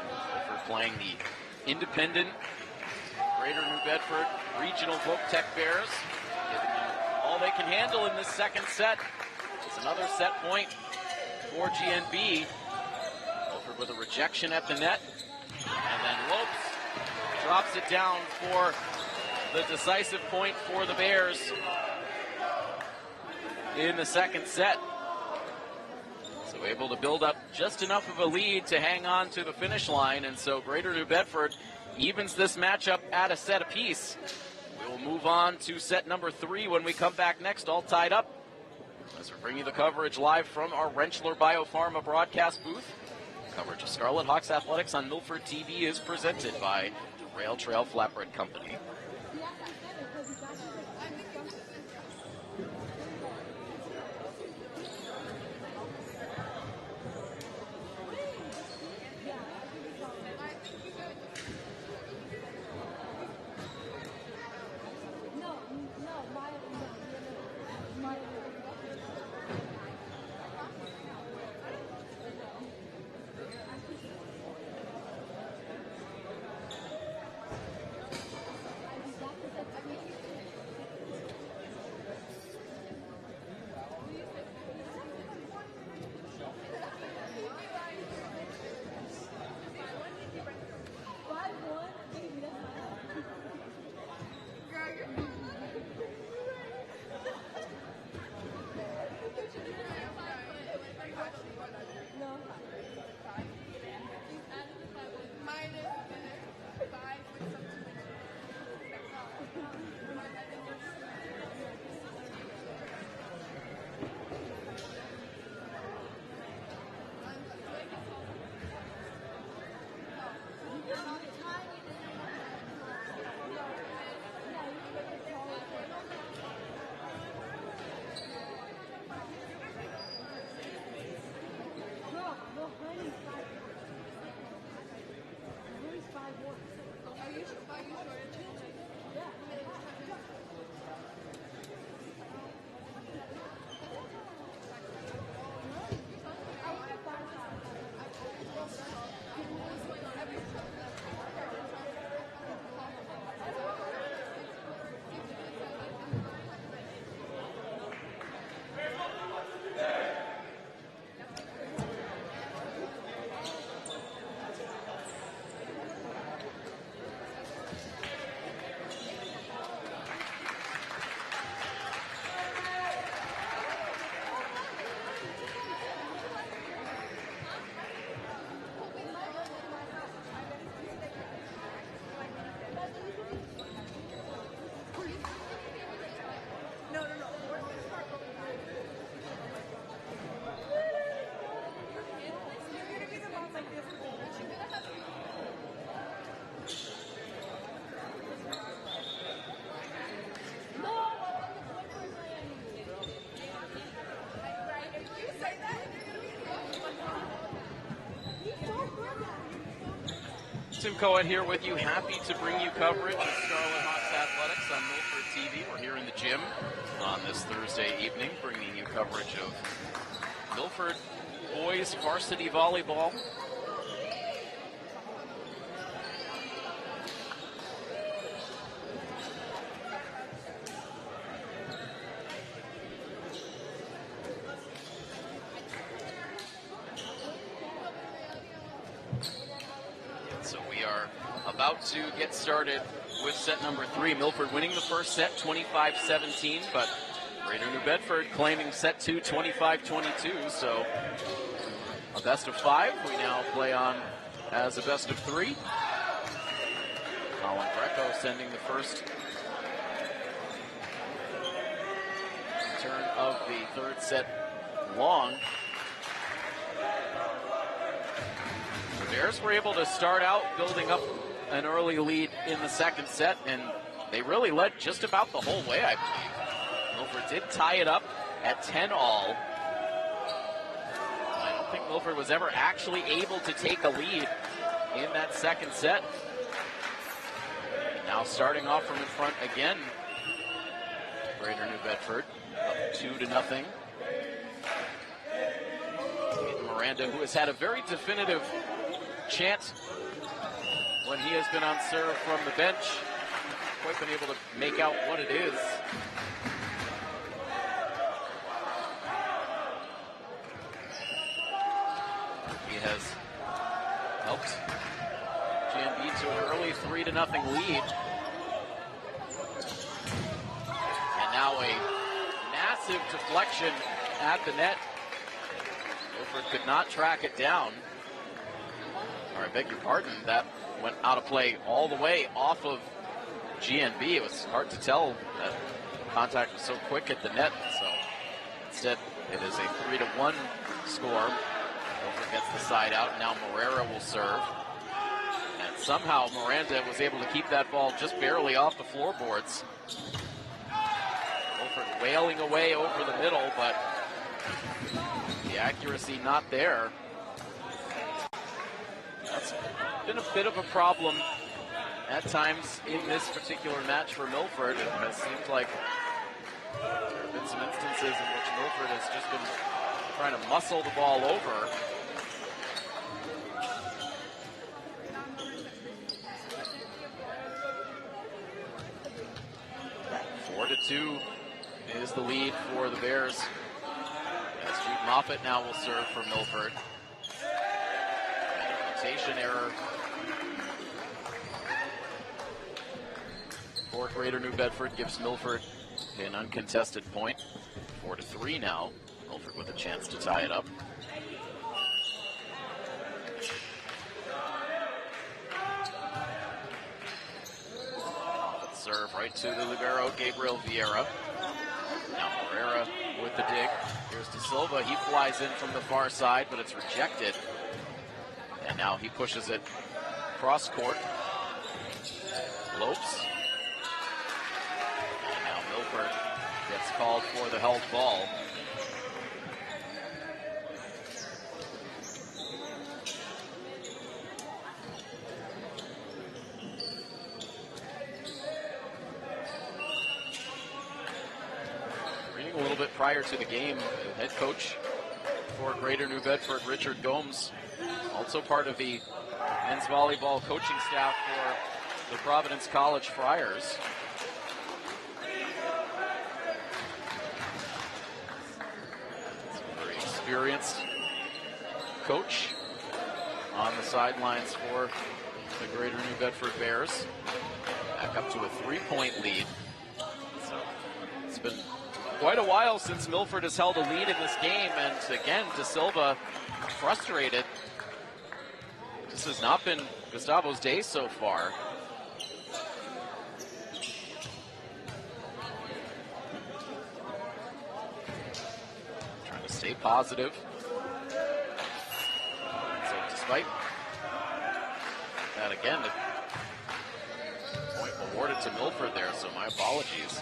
Speaker 3: Milford playing the independent Greater New Bedford Regional Voc-Tech Bears, giving them all they can handle in this second set. It's another set point for GNB. Milford with a rejection at the net, and then Lopes drops it down for the decisive point for the Bears in the second set. So able to build up just enough of a lead to hang on to the finish line, and so Greater New Bedford evens this matchup at a set apiece. We will move on to set number 3 when we come back next, all tied up, as we bring you the coverage live from our Rentschler Biopharma broadcast booth. Coverage of Scarlet Hawks Athletics on Milford TV is presented by the Rail Trail Flatbread Company. Tim Cohen here with you, happy to bring you coverage of Scarlet Hawks Athletics on Milford TV. We're here in the gym on this Thursday evening, bringing you coverage of Milford boys varsity volleyball. About to get started with set number 3. Milford winning the first set 25-17, but Greater New Bedford claiming set 2 25-22. So a best of 5 we now play on as a best of 3. Colin Greco sending the first turn of the third set long. The Bears were able to start out building up an early lead in the second set, and they really led just about the whole way, I believe. Milford did tie it up at 10-all. I don't think Milford was ever actually able to take a lead in that second set. Now starting off from in front again, Greater New Bedford, up 2-0. Miranda, who has had a very definitive chance when he has been on serve from the bench, quite been able to make out what it is. He has helped GNB to an early 3-0 lead. And now a massive deflection at the net. Milford could not track it down. Or I beg your pardon, that went out of play all the way off of GNB. It was hard to tell that contact was so quick at the net. So instead, it is a 3-1 score. Milford gets the side out. Now Morera will serve. And somehow Miranda was able to keep that ball just barely off the floorboards. Milford wailing away over the middle, but the accuracy not there. That's been a bit of a problem at times in this particular match for Milford. It has seemed like there have been some instances in which Milford has just been trying to muscle the ball over. Two is the lead for the Bears. As Jude Moffett now will serve for Milford. Rotation error for Greater New Bedford gives Milford an uncontested point. 4-3 now. Milford with a chance to tie it up. Serve right to the libero, Gabriel Vieira. Now Morera with the dig. Here's De Silva. He flies in from the far side, but it's rejected. And now he pushes it cross court. Lopes. And now Milford gets called for the held ball. A little bit prior to the game, the head coach for Greater New Bedford, Richard Gomes, also part of the men's volleyball coaching staff for the Providence College Friars. Very experienced coach on the sidelines for the Greater New Bedford Bears. Back up to a 3-point lead. So it's been quite a while since Milford has held a lead in this game, and again, De Silva frustrated. This has not been Gustavo's day so far. Trying to stay positive. So despite that, again, the point awarded to Milford there, so my apologies.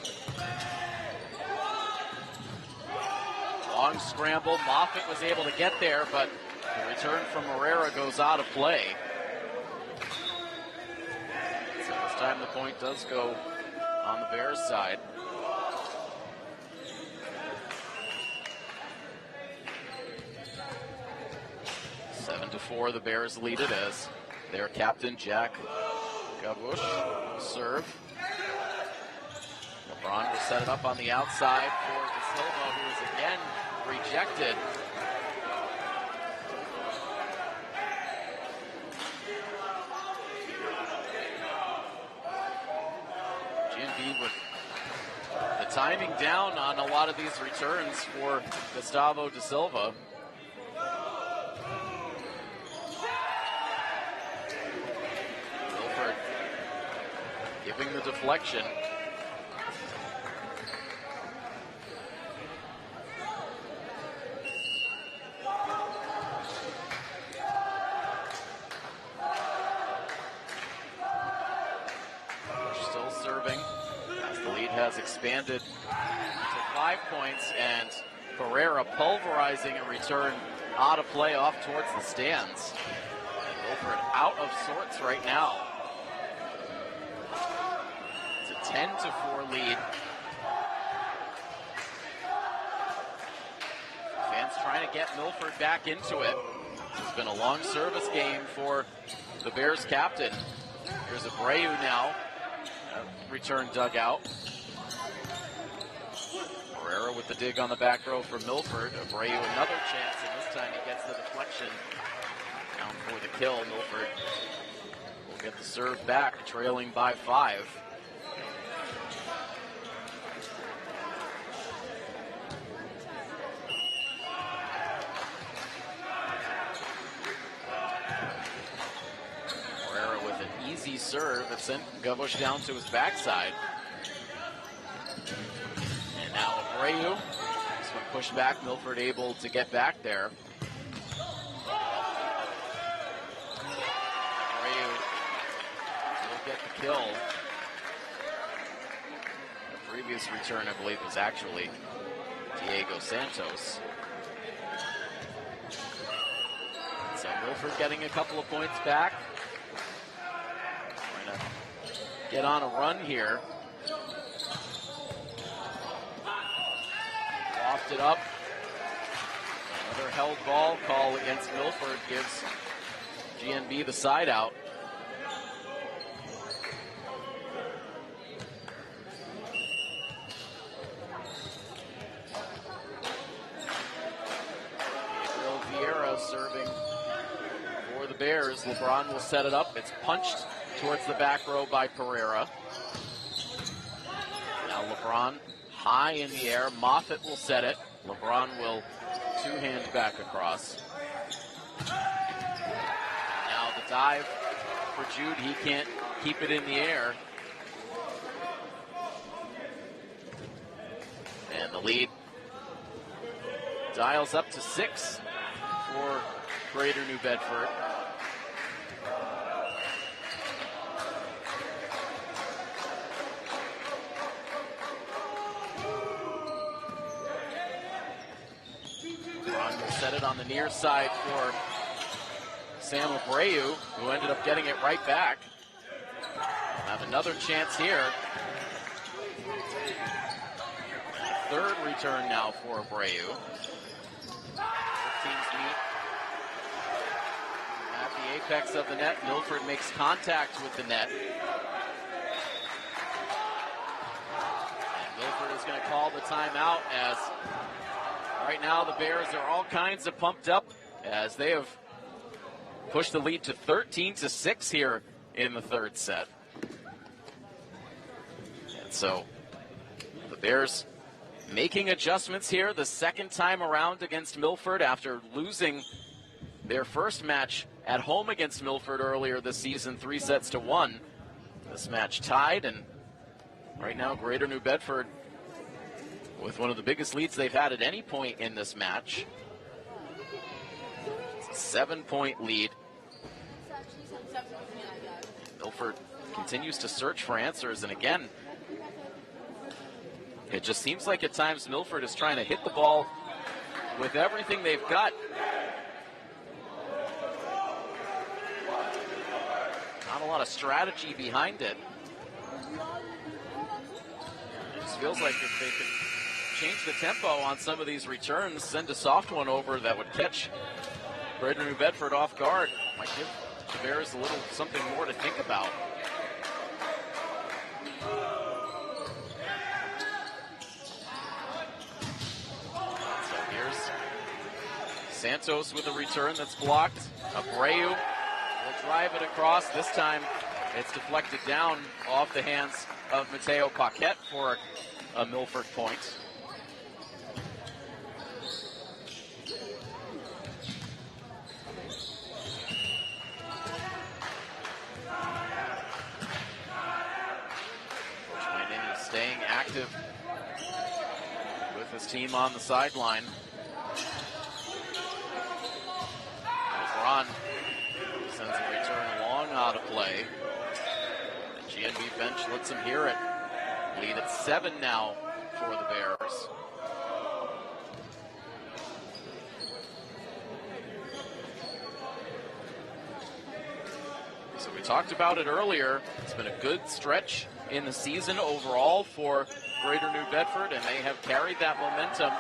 Speaker 3: Long scramble. Moffett was able to get there, but the return from Morera goes out of play. So this time the point does go on the Bears' side. Seven to 4, the Bears lead it as their captain, Jack Gavush, will serve. LeBron will set it up on the outside for De Silva, who is again rejected. GNB with the timing down on a lot of these returns for Gustavo De Silva. Milford giving the deflection. Expanded to 5 points, and Pereira pulverizing a return out of play off towards the stands. And Milford out of sorts right now. 10-4 lead. Fans trying to get Milford back into it. It's been a long service game for the Bears captain. Here's Abreu now. Return dugout. Pereira with the dig on the back row for Milford. Abreu another chance, and this time he gets the deflection. Down for the kill. Milford will get the serve back, trailing by 5. Pereira with an easy serve that sent Gavush down to his backside. And now Abreu. This one pushed back. Milford able to get back there. Get the kill. The previous return, I believe, was actually Diego Santos. So Milford getting a couple of points back. Trying to get on a run here. Lofted up. Another held ball call against Milford gives GNB the side out. Serving for the Bears. LeBron will set it up. It's punched towards the back row by Pereira. Now LeBron high in the air. Moffitt will set it. LeBron will two-hand back across. Now the dive for Jude. He can't keep it in the air. And the lead dials up to 6. For Greater New Bedford. Ron will set it on the near side for Sam Abreu, who ended up getting it right back. We'll have another chance here. Third return now for Abreu. Teams meet at the apex of the net. Milford makes contact with the net. And Milford is going to call the timeout, as right now the Bears are all kinds of pumped up as they have pushed the lead to 13-6 here in the third set. And so the Bears making adjustments here the second time around against Milford after losing their first match at home against Milford earlier this season, 3-1. This match tied, and right now Greater New Bedford with one of the biggest leads they've had at any point in this match. It's a 7-point lead. Milford continues to search for answers, and again, it just seems like at times Milford is trying to hit the ball with everything they've got. Not a lot of strategy behind it. It just feels like if they could change the tempo on some of these returns, send a soft one over that would catch Greater New Bedford off guard, might give the Bears a little something more to think about. Santos with a return that's blocked. Abreu will drive it across. This time it's deflected down off the hands of Mateo Paquette for a Milford point. Coach staying active with his team on the sideline. LeBron sends a return long out of play. The GNB bench lets him hear it. Lead at 7 now for the Bears. So we talked about it earlier. It's been a good stretch in the season overall for Greater New Bedford, and they have carried that momentum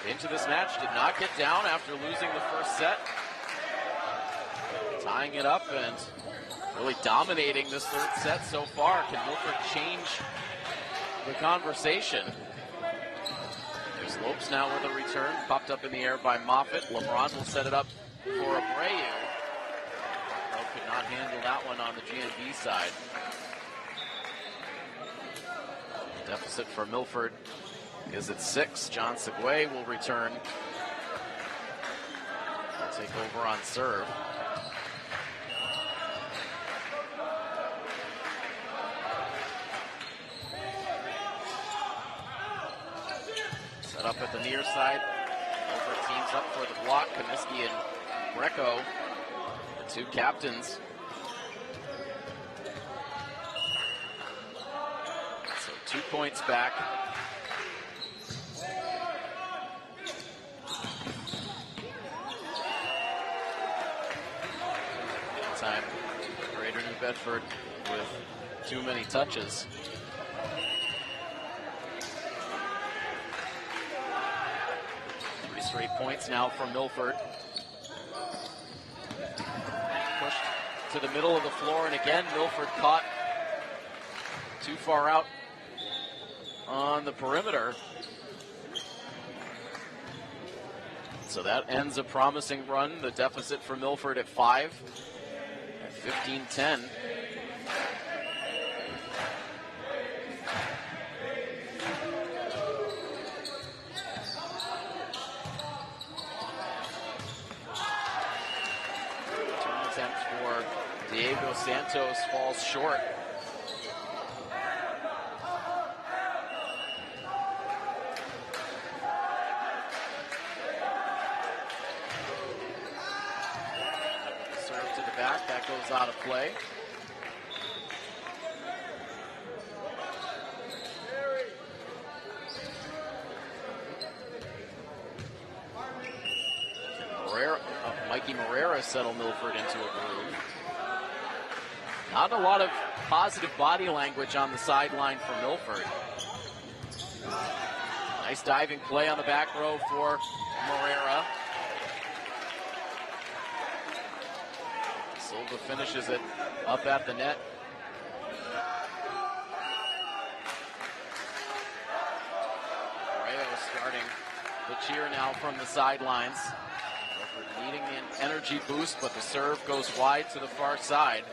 Speaker 3: into this match. Did not get down after losing the first set. Tying it up and really dominating this third set so far. Can Milford change the conversation? There's Lopes now with a return. Popped up in the air by Moffett. LeBron will set it up for Abreu. Could not handle that one on the GNB side. Deficit for Milford is at 6. John Segway will return. He'll take over on serve. Set up at the near side. Milford teams up for the block. Comiskey and Greco, the two captains. So 2 points back. Time, Greater New Bedford with too many touches. Three straight points now from Milford. Pushed to the middle of the floor, and again Milford caught too far out on the perimeter. So that ends a promising run. The deficit for Milford at 5. 15-10. Return attempt for Diego Santos falls short. That goes out of play. Mikey Morera settled Milford into a groove. Not a lot of positive body language on the sideline for Milford. Nice diving play on the back row for Morera. Silva finishes it up at the net. Rayo starting the cheer now from the sidelines. Milford needing the energy boost, but the serve goes wide to the far side.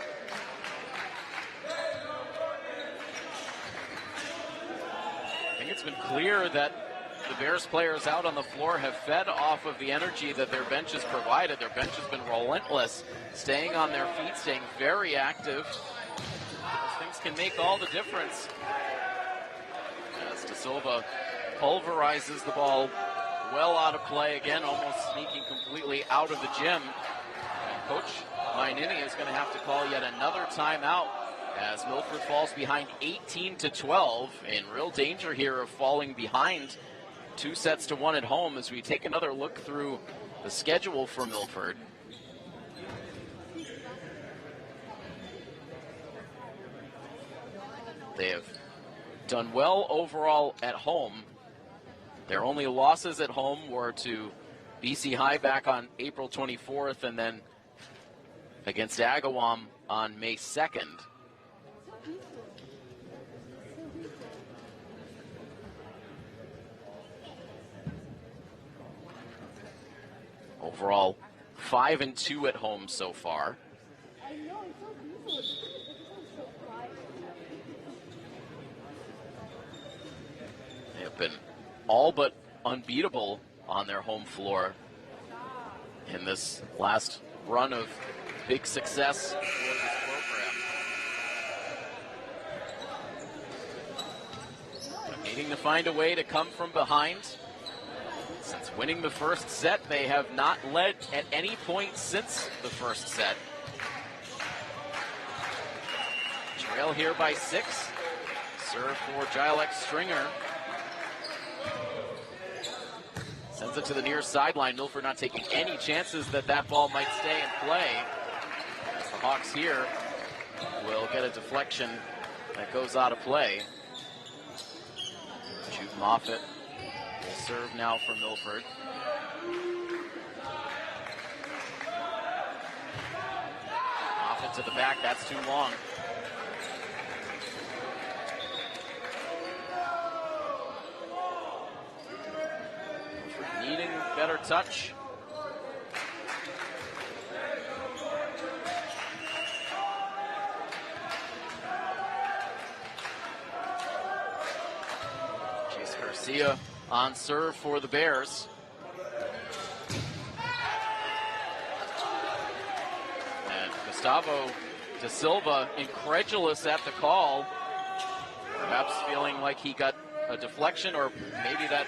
Speaker 3: I think it's been clear that the Bears players out on the floor have fed off of the energy that their bench has provided. Their bench has been relentless, staying on their feet, staying very active. Those things can make all the difference. As De Silva pulverizes the ball well out of play again, almost sneaking completely out of the gym. And Coach Mainini is going to have to call yet another timeout as Milford falls behind 18-12. In real danger here of falling behind 2-1 at home as we take another look through the schedule for Milford. They have done well overall at home. Their only losses at home were to BC High back on April 24th and then against Agawam on May 2nd. Overall, 5-2 at home so far. They have been all but unbeatable on their home floor in this last run of big success for this program. But needing to find a way to come from behind. Since winning the first set, they have not led at any point since the first set. Trail here by 6. Serve for Jilek Stringer. Sends it to the near sideline. Milford not taking any chances that that ball might stay in play. As the Hawks here will get a deflection That goes out of play. Jude Moffitt will serve now for Milford. Moffitt to the back, that's too long. Milford needing better touch. Garcia on serve for the Bears. And Gustavo Da Silva, incredulous at the call, perhaps feeling like he got a deflection, or maybe that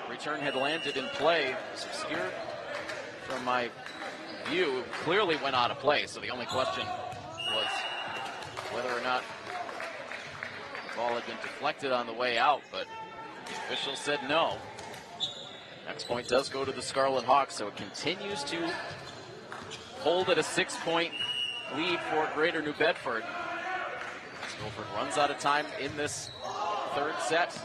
Speaker 3: return had landed in play. It's obscured from my view. Clearly went out of play, so the only question was whether or not the ball had been deflected on the way out, but the official said no. Next point does go to the Scarlet Hawks, so it continues to hold at a 6-point lead for Greater New Bedford. Milford runs out of time in this third set.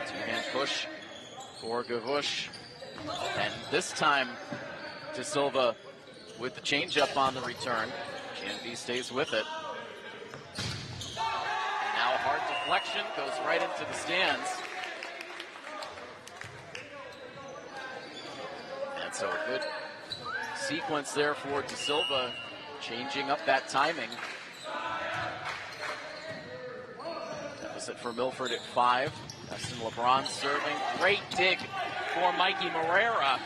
Speaker 3: Two-hand push for Gavush. And this time, Da Silva with the changeup on the return. GNB stays with it. Now a hard deflection, goes right into the stands. And so a good sequence there for Da Silva, changing up that timing. Deficit for Milford at 5. Dustin LeBron serving. Great dig for Mikey Moreira.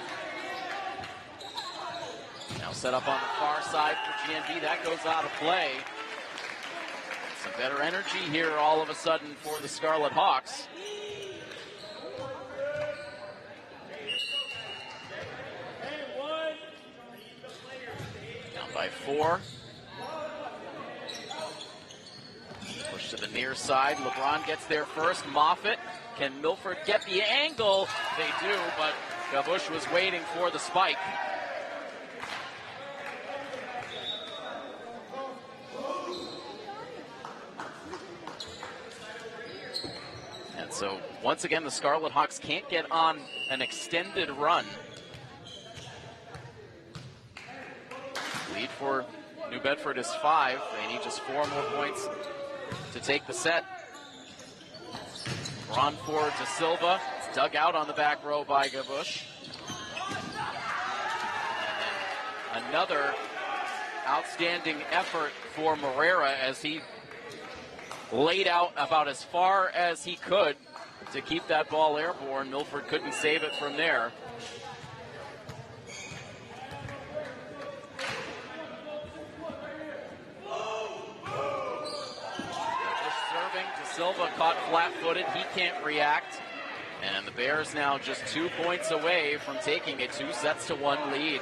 Speaker 3: Now set up on the far side for GNB. That goes out of play. Some better energy here all of a sudden for the Scarlet Hawks. Down by 4. Push to the near side. LeBron gets there first. Moffitt. Can Milford get the angle? They do, but Gavush was waiting for the spike. So once again, the Scarlet Hawks can't get on an extended run. Lead for New Bedford is 5. They need just 4 more points to take the set. Ron for Da Silva. It's dug out on the back row by Gavush. And then another outstanding effort for Moreira as he laid out about as far as he could to keep that ball airborne. Milford couldn't save it from there. Just serving. Da Silva caught flat-footed. He can't react. And the Bears now just 2 points away from taking a 2-1 lead.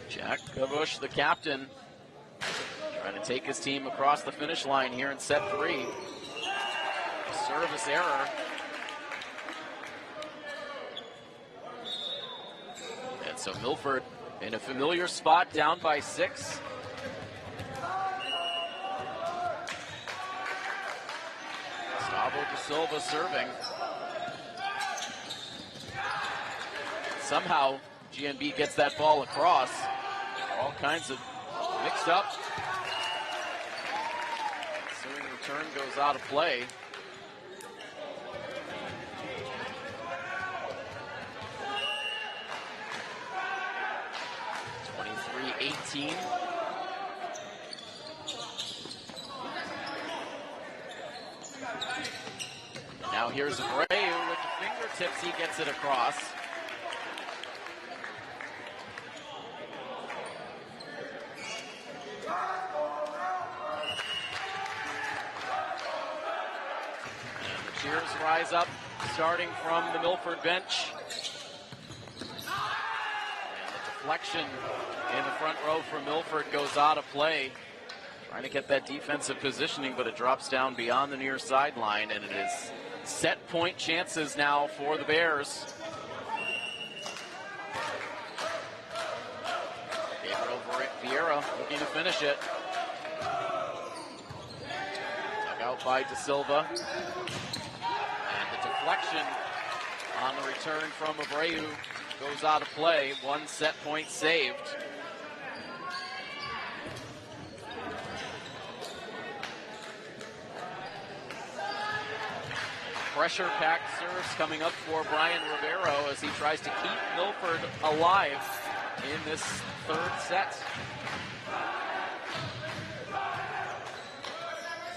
Speaker 3: Jack Gavush, the captain, trying to take his team across the finish line here in set 3. Service error. And so Milford in a familiar spot, down by 6. Gustavo Da Silva serving. Somehow GNB gets that ball across. All kinds of mixed up. Ensuing return goes out of play. (23-18). Now here's Abreu with the fingertips. He gets it across. Cheers rise up, starting from the Milford bench. And the deflection in the front row for Milford goes out of play. Trying to get that defensive positioning, but it drops down beyond the near sideline, and it is set point chances now for the Bears. Vieira looking to finish it. Dug out by De Silva. And the deflection on the return from Abreu goes out of play. 1 set point saved. Pressure-packed serves coming up for Brian Rivero as he tries to keep Milford alive in this third set.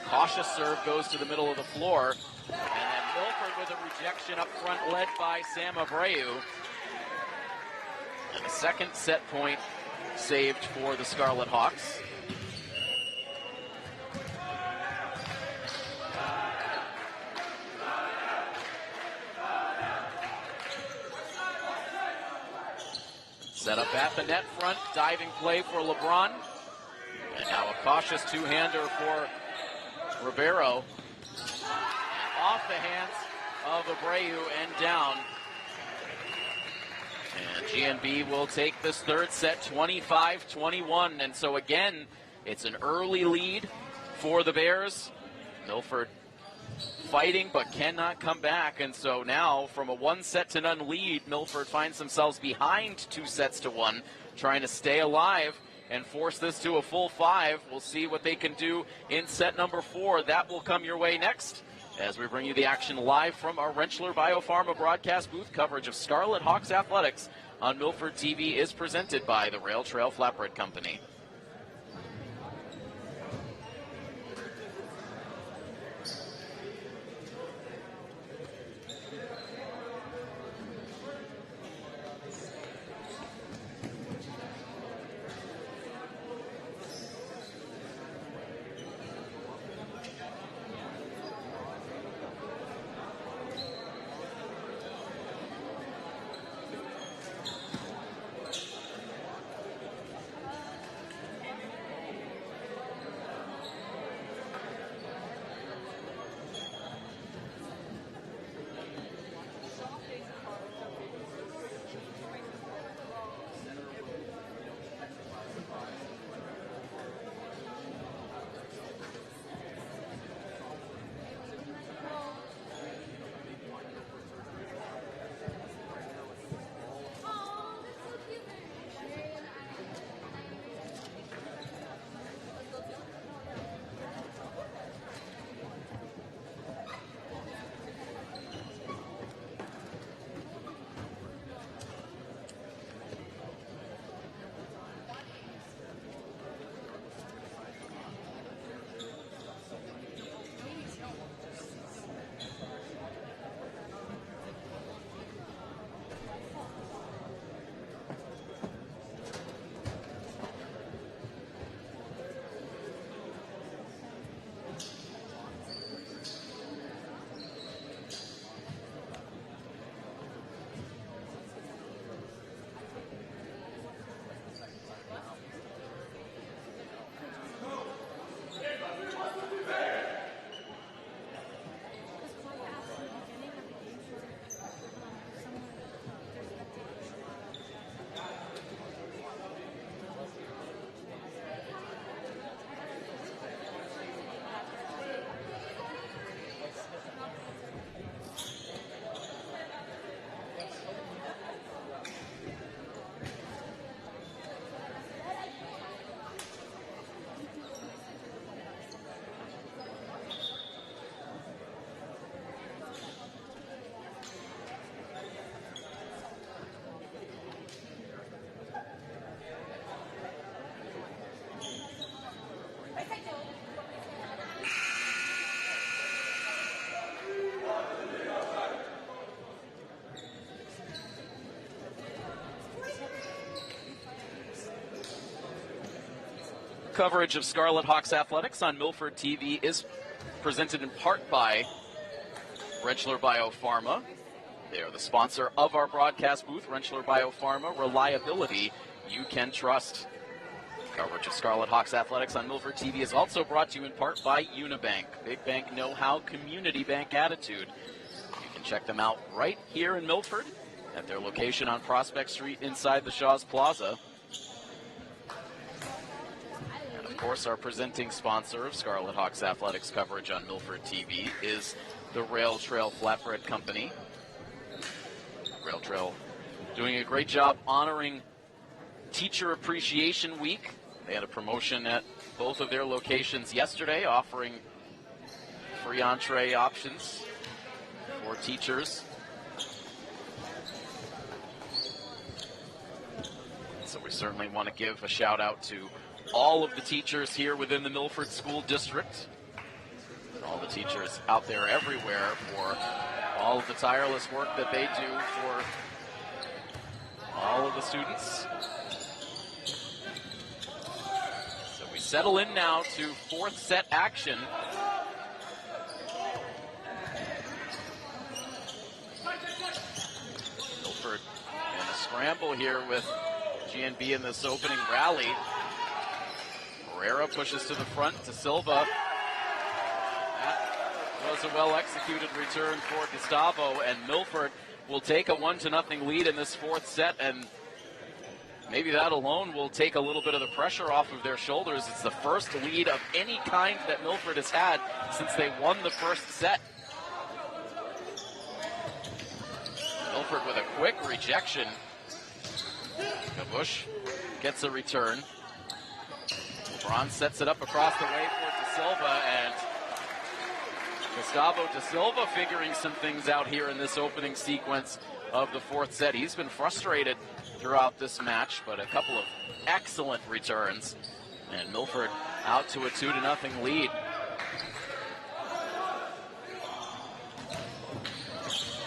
Speaker 3: Cautious serve goes to the middle of the floor. And then Milford with a rejection up front led by Sam Abreu. And a second set point saved for the Scarlet Hawks. Set up at the net front, diving play for LeBron. And now a cautious two-hander for Rivero. And off the hands of Abreu and down. And GNB will take this third set 25-21. And so again, it's an early lead for the Bears. Milford fighting but cannot come back, and so now from a 1-set-to-none lead, Milford finds themselves behind 2-1, trying to stay alive and force this to a full 5. We'll see what they can do in set number 4. That will come your way next as we bring you the action live from our Rentschler Biopharma broadcast booth. Coverage of Scarlet Hawks athletics on Milford TV is presented by the Rail Trail Flatbread Company. Coverage of Scarlet Hawks athletics on Milford TV is presented in part by Rentschler Biopharma. They are the sponsor of our broadcast booth. Rentschler Biopharma, reliability you can trust. Coverage of Scarlet Hawks athletics on Milford TV is also brought to you in part by Unibank. Big bank know-how, community bank attitude. You can check them out right here in Milford at their location on Prospect Street inside the Shaw's Plaza. course, our presenting sponsor of Scarlet Hawks athletics coverage on Milford TV is the Rail Trail Flatbread Company. Rail Trail doing a great job honoring Teacher Appreciation Week. They had a promotion at both of their locations yesterday, offering free entree options for teachers. So we certainly want to give a shout out to all of the teachers here within the Milford School District, all the teachers out there everywhere for all of the tireless work that they do for all of the students. So we settle in now to fourth set action. Milford in a scramble here with GNB in this opening rally. Herrera pushes to the front to Silva. That was a well-executed return for Gustavo, and Milford will take a 1-0 lead in this fourth set, and maybe that alone will take a little bit of the pressure off of their shoulders. It's the first lead of any kind that Milford has had since they won the first set. Milford with a quick rejection. Gabush gets a return. LeBron sets it up across the way for De Silva, and Gustavo De Silva figuring some things out here in this opening sequence of the fourth set. He's been frustrated throughout this match, but a couple of excellent returns, and Milford out to a 2-0 lead.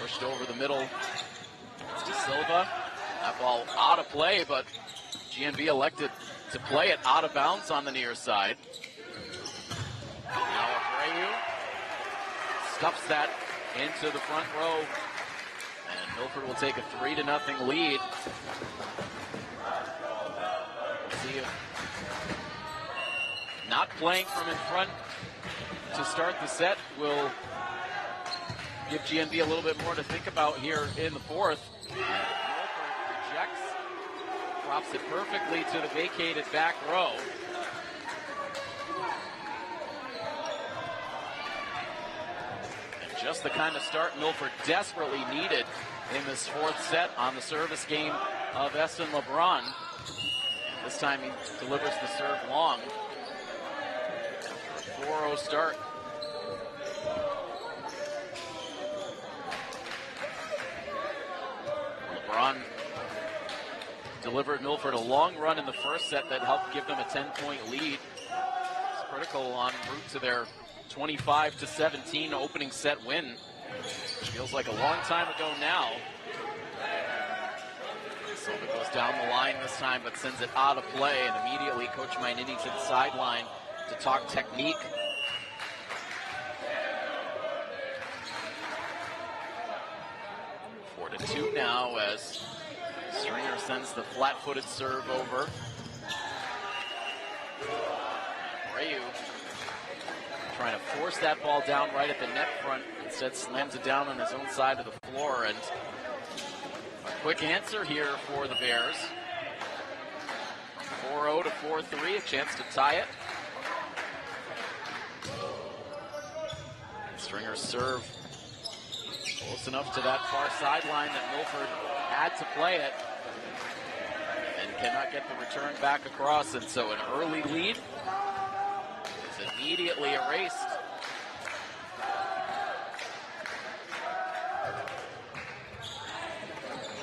Speaker 3: Pushed over the middle. It's De Silva. That ball out of play, but GNB elected to play it out of bounds on the near side. Now Abreu stuffs that into the front row, and Milford will take a 3-0 lead. See if not playing from in front to start the set will give GNB a little bit more to think about here in the fourth. Rejects, drops it perfectly to the vacated back row. And just the kind of start Milford desperately needed in this fourth set on the service game of Esten LeBron. And this time he delivers the serve long. 4-0 start. LeBron delivered Milford a long run in the first set that helped give them a 10-point lead. It's critical en route to their 25-17 opening set win. Feels like a long time ago now. Silva goes down the line this time, but sends it out of play, and immediately Coach Mainini to the sideline to talk technique. Four to 2 now as Stringer sends the flat-footed serve over. Abreu trying to force that ball down right at the net front. Instead slams it down on his own side of the floor, and a quick answer here for the Bears. 4-0 to 4-3, a chance to tie it. Stringer's serve close enough to that far sideline that Milford had to play it and cannot get the return back across, and so an early lead is immediately erased.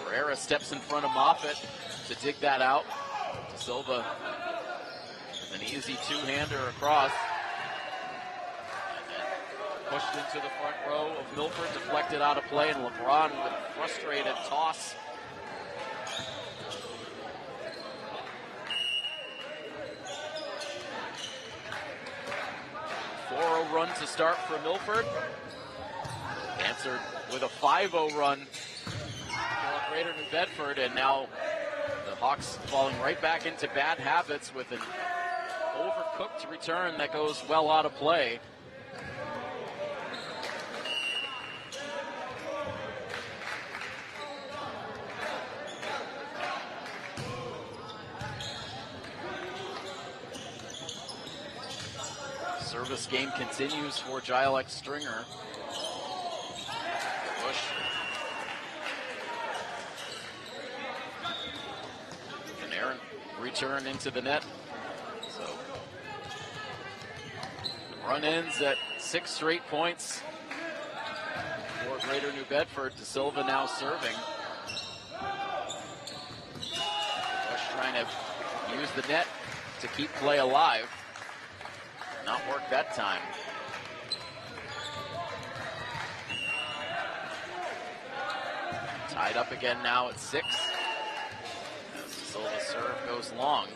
Speaker 3: Herrera steps in front of Moffitt to dig that out. De Silva with an easy two-hander across. And then pushed into the front row of Milford, deflected out of play, and LeBron with a frustrated toss. Run to start for Milford. Answered with a 5-0 run for Greater New Bedford, and now the Hawks falling right back into bad habits with an overcooked return that goes well out of play. Service game continues for Gilex Stringer. Bush. An errant return into the net. So run-ins at 6 straight points for Greater New Bedford. De Silva now serving. Bush trying to use the net to keep play alive. Not work that time. Tied up again now at 6. As De Silva's serve goes long.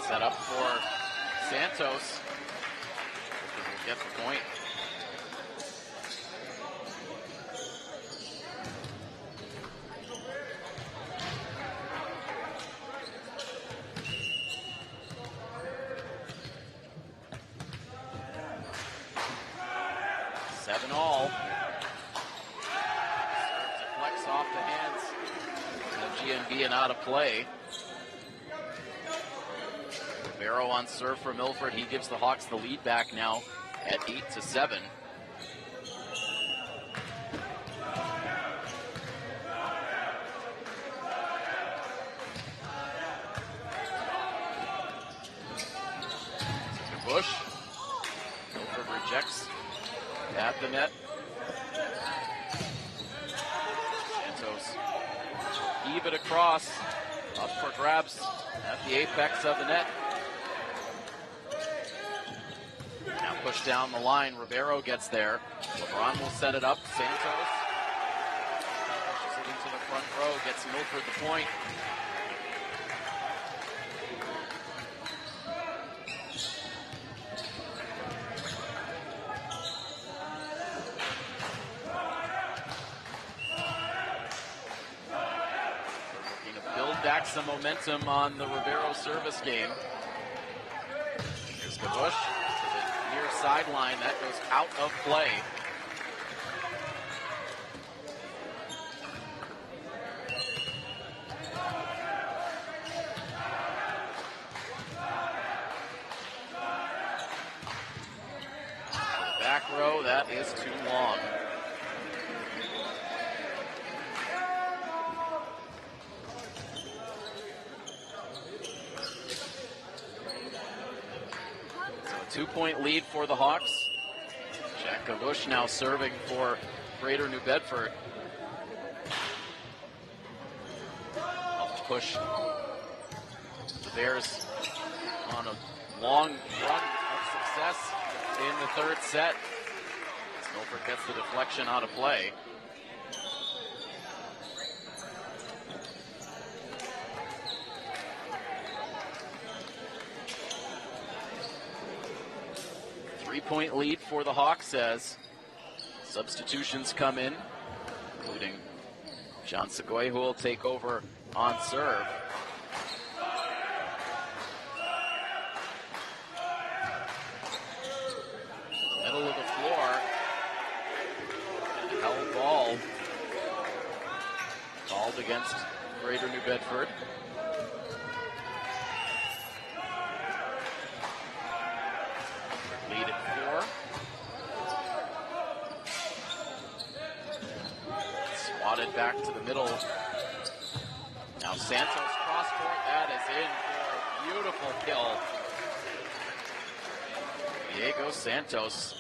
Speaker 3: Set up for Santos. Will get the point. Seven all. Serve deflects off the hands of GNB and out of play. Barrow on serve for Milford. He gives the Hawks the lead back now at 8-7. To Bush. Milford rejects at the net. Santos heave it across. Up for grabs at the apex of the net. Now pushed down the line. Ribeiro gets there. LeBron will set it up. Santos pushes it into the front row. Gets Milford the point. Looking to build back some momentum on the Ribeiro service game. Here's Gabush. Near sideline, that goes out of play. The back row, that is too long. So a 2-point lead for the Hawks. Jack Gabush now serving for Greater New Bedford. Helps push the Bears on a long run of success in the third set. As Milford gets the deflection out of play. Three-point lead for the Hawks as substitutions come in, including John Segoy, who will take over on serve. Middle of the floor, and held ball called against Greater New Bedford. Lead at 4. Swatted back to the middle. Now Santos cross court, that is in for a beautiful kill. Diego Santos.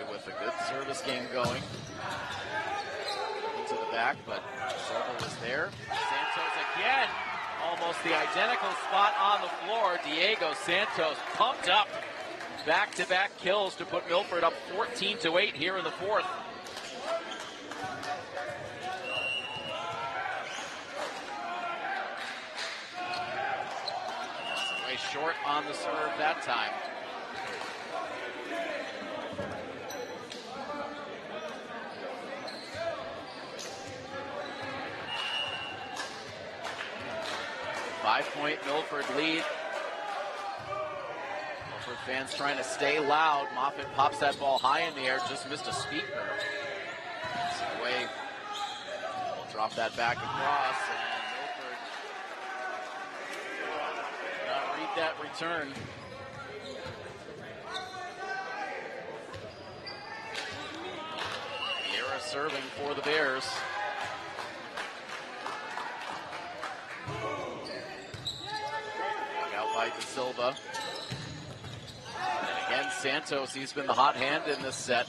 Speaker 3: With a good service game going. Into the back, but Silva was there. Santos again. Almost the identical spot on the floor. Diego Santos pumped up. Back-to-back kills to put Milford up 14-8 here in the fourth. Way short on the serve that time. Five-point Milford lead. Milford fans trying to stay loud. Moffitt pops that ball high in the air, just missed a speaker. Way will drop that back across, and Milford cannot read that return. Vieira serving for the Bears. By De Silva. And again, Santos, he's been the hot hand in this set.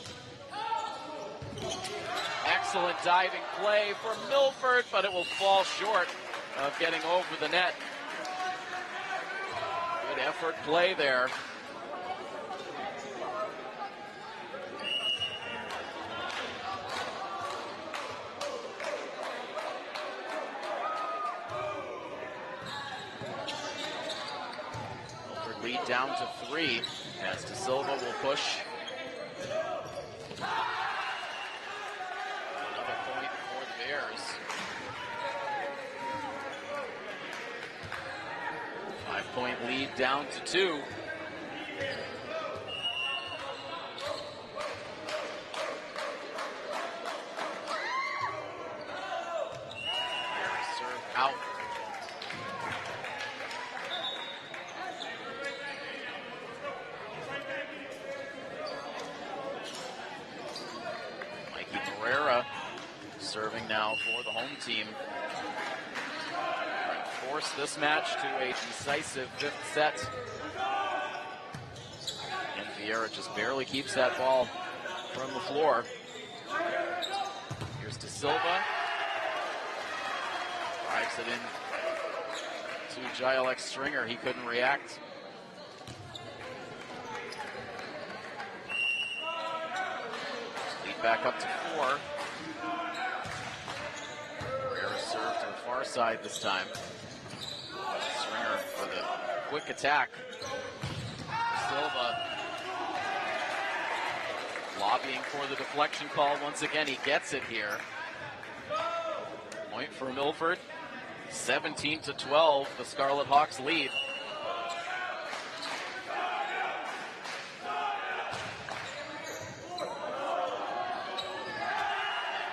Speaker 3: Excellent diving play for Milford, but it will fall short of getting over the net. Good effort play there. Lead down to 3 as De Silva will push. Another point for the Bears. 5-point lead down to 2. Bears serve out. Serving now for the home team. Trying to force this match to a decisive 5th set. And Vieira just barely keeps that ball from the floor. Here's De Silva. Drives it in to Gilex Stringer. He couldn't react. Lead back up to 4. Serve to the far side this time. Stringer for the quick attack. Silva lobbying for the deflection call. Once again, he gets it here. Point for Milford. 17-12, the Scarlet Hawks lead.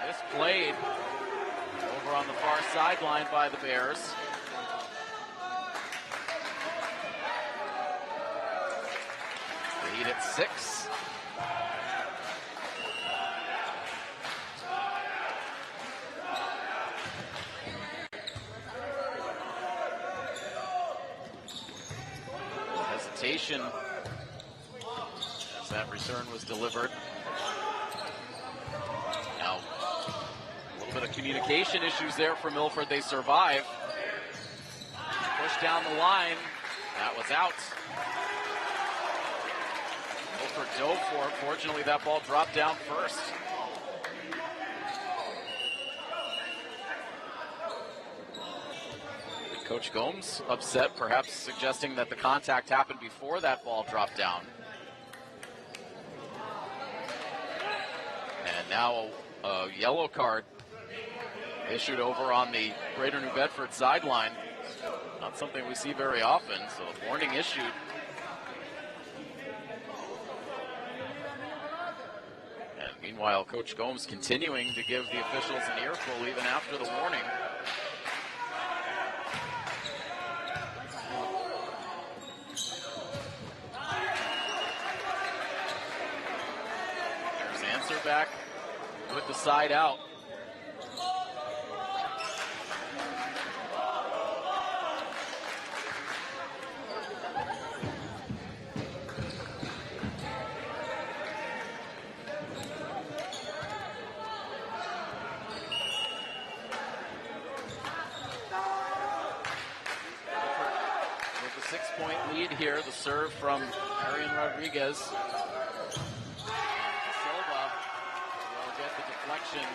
Speaker 3: This played on the far sideline by the Bears. Lead at 6. Hesitation as that return was delivered. Now, bit of communication issues there for Milford. They survive. Push down the line. That was out. Milford dove for it. Fortunately, that ball dropped down first. Coach Gomes upset, perhaps suggesting that the contact happened before that ball dropped down. And now a yellow card issued over on the Greater New Bedford sideline. Not something we see very often, so a warning issued. And meanwhile, Coach Gomes continuing to give the officials an earful even after the warning. There's answer back with the side out. Here, the serve from Arian Rodriguez. Silva will get the deflection.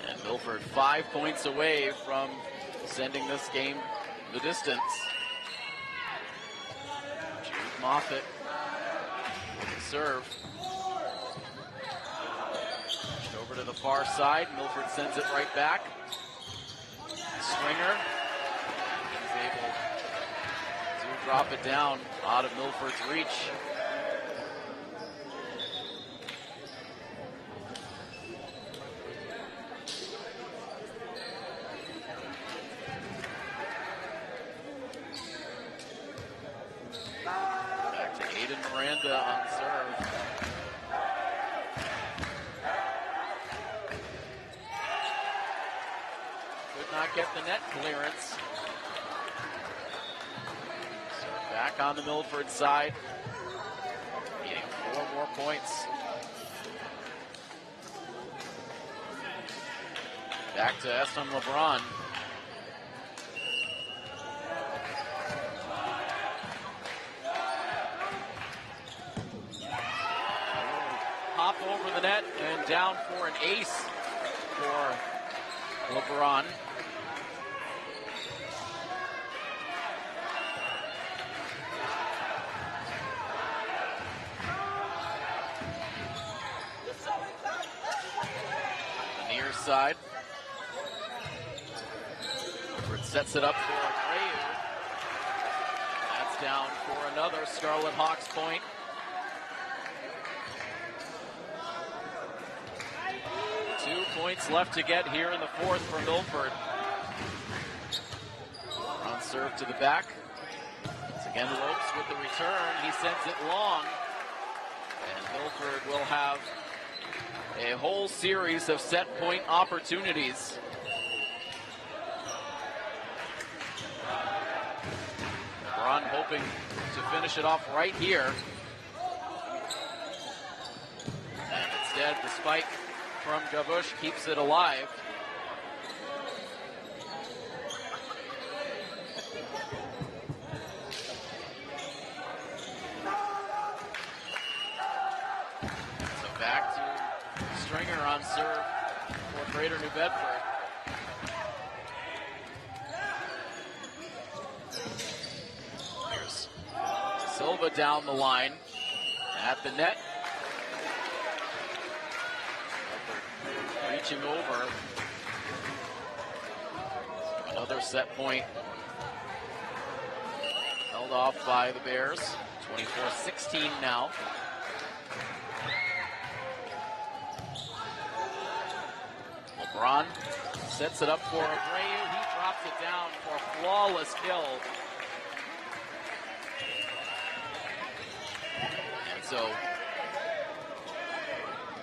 Speaker 3: And Milford 5 points away from sending this game the distance. Jude Moffitt with the serve. Pushed over to the far side. Milford sends it right back. Stringer. He's able to drop it down out of Milford's reach. On serve. Could not get the net clearance. So back on the Milford side. Needing 4 more points. Back to Eston LeBron. Over the net and down for an ace for LeBron. On the near side. Milford sets it up for Abreu. That's down for another Scarlet Hawks point. 2 points left to get here in the fourth for Milford. On serve to the back. Once again, Lopes with the return. He sends it long. And Milford will have a whole series of set point opportunities. LeBron hoping to finish it off right here. And instead, the spike from Gavush keeps it alive. So back to Stringer on serve for Greater New Bedford. Here's Silva down the line at the net. Reaching over. Another set point. Held off by the Bears. 24-16 now. LeBron sets it up for Abreu. He drops it down for a flawless kill. And so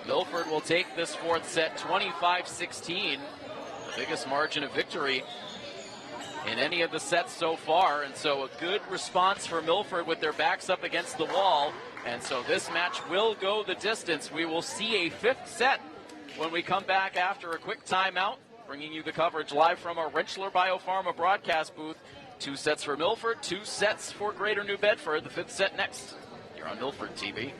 Speaker 3: Milford will take this fourth set 25-16, the biggest margin of victory in any of the sets so far. And so a good response for Milford with their backs up against the wall. And so this match will go the distance. We will see a fifth set when we come back after a quick timeout, bringing you the coverage live from our Rentschler Biopharma broadcast booth. 2 sets for Milford, 2 sets for Greater New Bedford. The fifth set next here on Milford TV.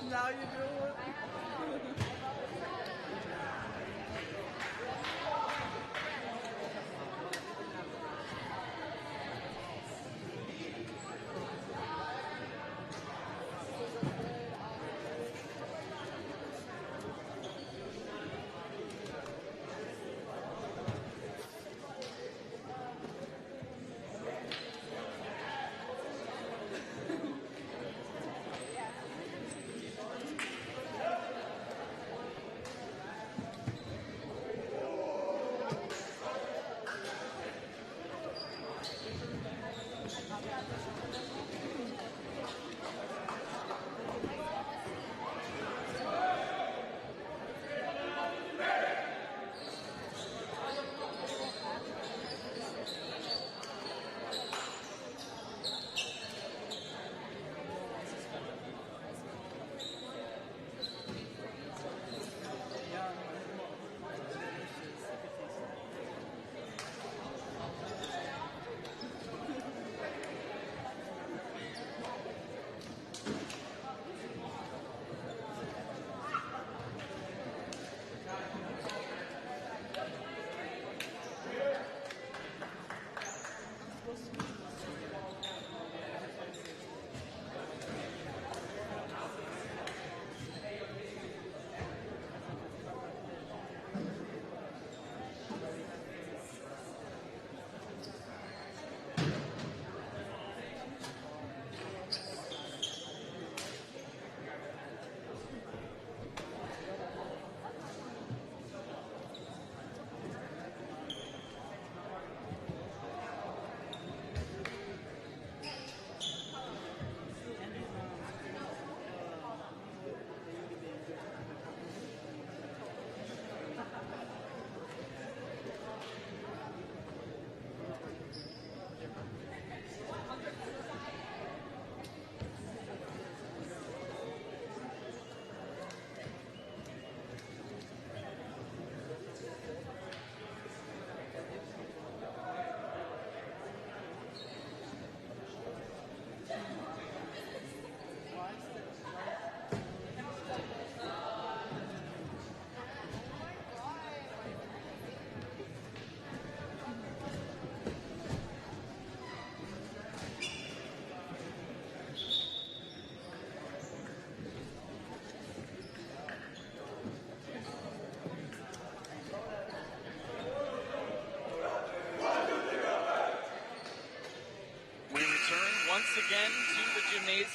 Speaker 4: Now you do it.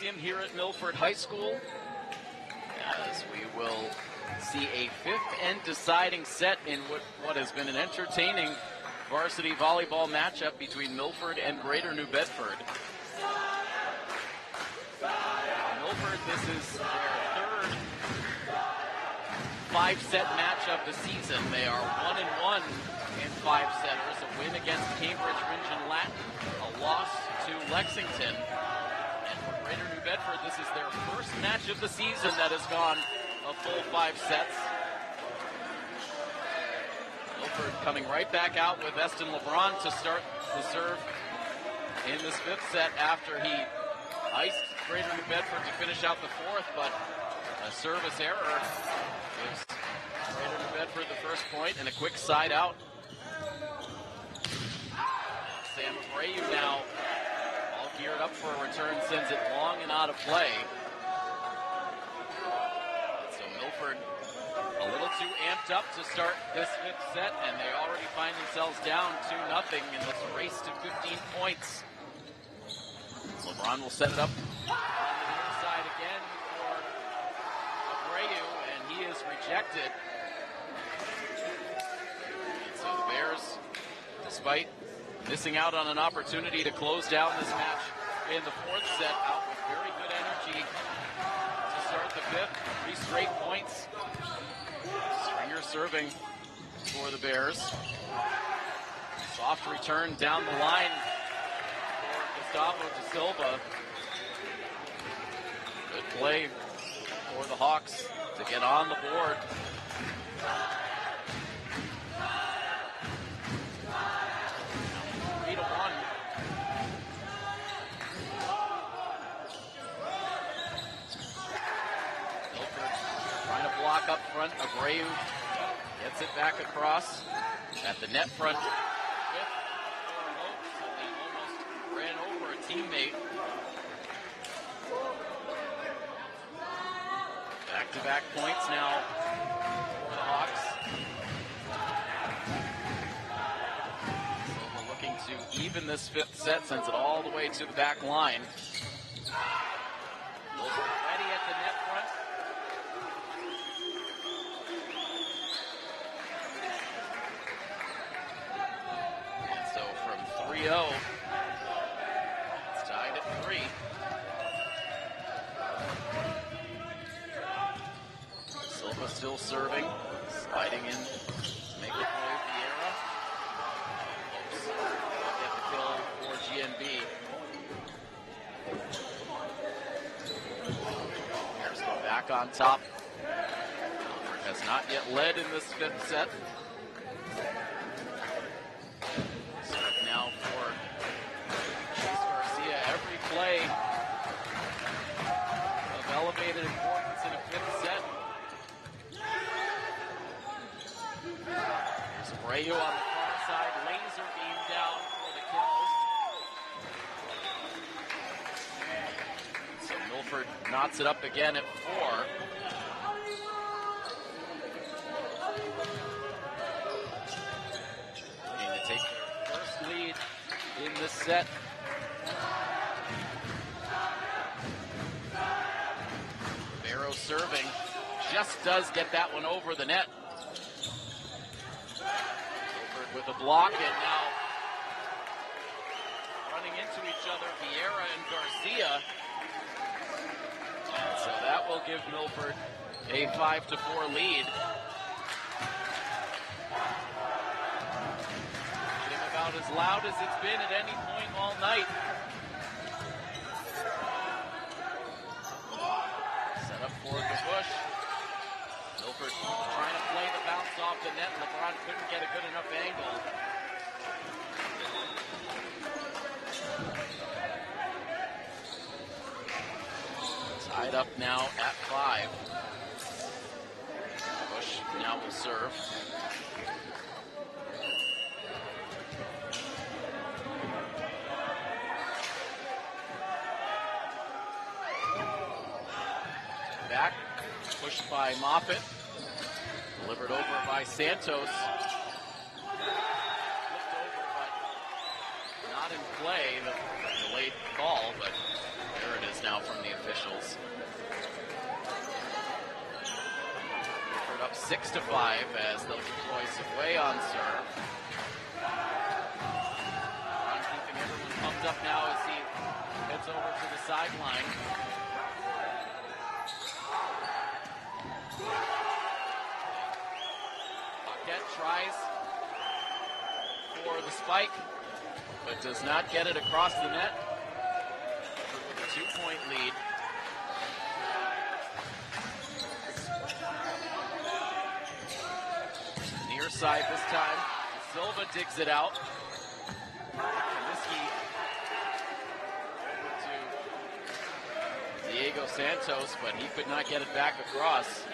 Speaker 3: Gymnasium here at Milford High School, as we will see a fifth and deciding set in what has been an entertaining varsity volleyball matchup between Milford and Greater New Bedford. Milford, this is their third five-set match of the season. They are 1-1 in five-setters, a win against Cambridge Ringen Latin, a loss to Lexington. And for Greater New Bedford, this is their first match of the season that has gone a full 5 sets. Milford coming right back out with Eston LeBron to start the serve in this fifth set after he iced Greater New Bedford to finish out the fourth, but a service error gives Greater New Bedford the first point and a quick side out. Sam Abreu now all geared up for a return, sends it long and out of play. So Milford a little too amped up to start this fifth set, and they already find themselves down 2-0 in this race to 15 points. LeBron will set it up on the near side again for Abreu, and he is rejected. And so the Bears, despite missing out on an opportunity to close down this match in the fourth set, out with very good energy to start the fifth. 3 straight points. Stringer serving for the Bears. Soft return down the line for Gustavo De Silva. Good play for the Hawks to get on the board. Up front, Abreu gets it back across at the net front with Lopes, and he almost ran over a teammate. Back-to-back points now for the Hawks. Silva looking to even this fifth set, sends it all the way to the back line. Milford ready at the net front. It's tied at 3. Silva still serving, sliding in, make the play, Vieira. Get the kill for GNB. Bears go back on top. Milford has not yet led in this fifth set. Play of elevated importance in a fifth set. There's Abreu on the far side, laser beam down for the kill. So Milford knots it up again at 4. Looking to take their first lead in this set. Serving, just does get that one over the net. Milford with a block, and now running into each other, Vieira and Garcia. And so that will give Milford a 5-4 lead. Getting about as loud as it's been at any point all night. For Bush. Milford trying to play the bounce off the net. LeBron couldn't get a good enough angle. Tied up now at 5. Bush now will serve. Back, pushed by Moffitt, delivered over by Santos. Flipped over, but not in play. The delayed call, but there it is now. now from the officials. Milford up 6-5 as they'll deploy Savoy on serve. Ron keeping everyone pumped up now as he heads over to the sideline. Paquette tries for the spike, but does not get it across the net. With a 2-point lead. Near side this time. Silva digs it out. Kaminsky over to Diego Santos, but he could not get it back across.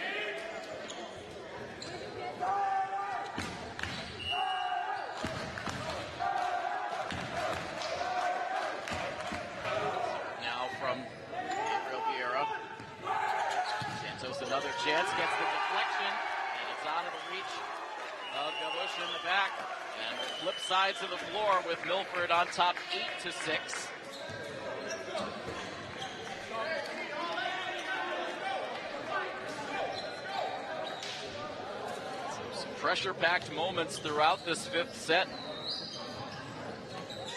Speaker 3: Another chance, gets the deflection, and it's out of the reach of Galush in the back. And flip sides of the floor with Milford on top 8-6. So some pressure-packed moments throughout this fifth set.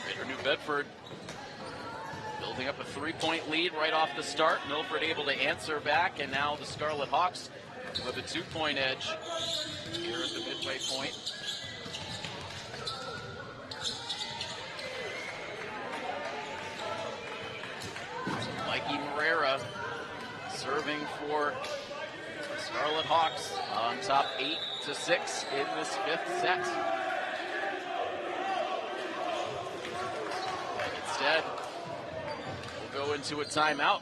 Speaker 3: Greater New Bedford building up a 3-point lead right off the start. Milford able to answer back, and now the Scarlet Hawks with a 2-point edge here at the midway point. Mikey Moreira serving for the Scarlet Hawks on top 8-6 in this fifth set. And instead, go into a timeout.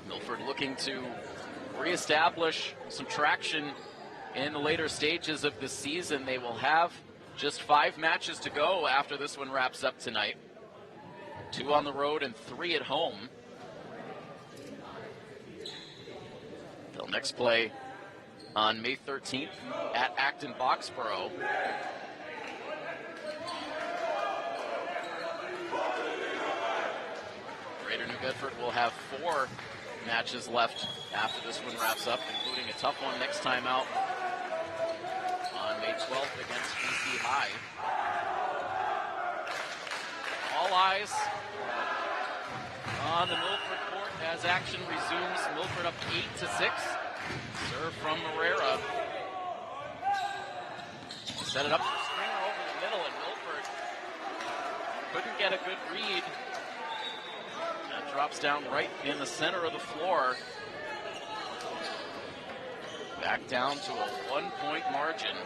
Speaker 3: Milford looking to reestablish some traction in the later stages of the season. They will have just 5 matches to go after this one wraps up tonight. 2 on the road and 3 at home. They'll next play on May 13th at Acton Boxborough. Greater New Bedford will have 4 matches left after this one wraps up, including a tough one next time out on May 12th against BC High. All eyes on the Milford court as action resumes. Milford up 8-6. Serve from Moreira. Set it up for Stringer over the middle, and Milford couldn't get a good read. That drops down right in the center of the floor. Back down to a 1-point margin.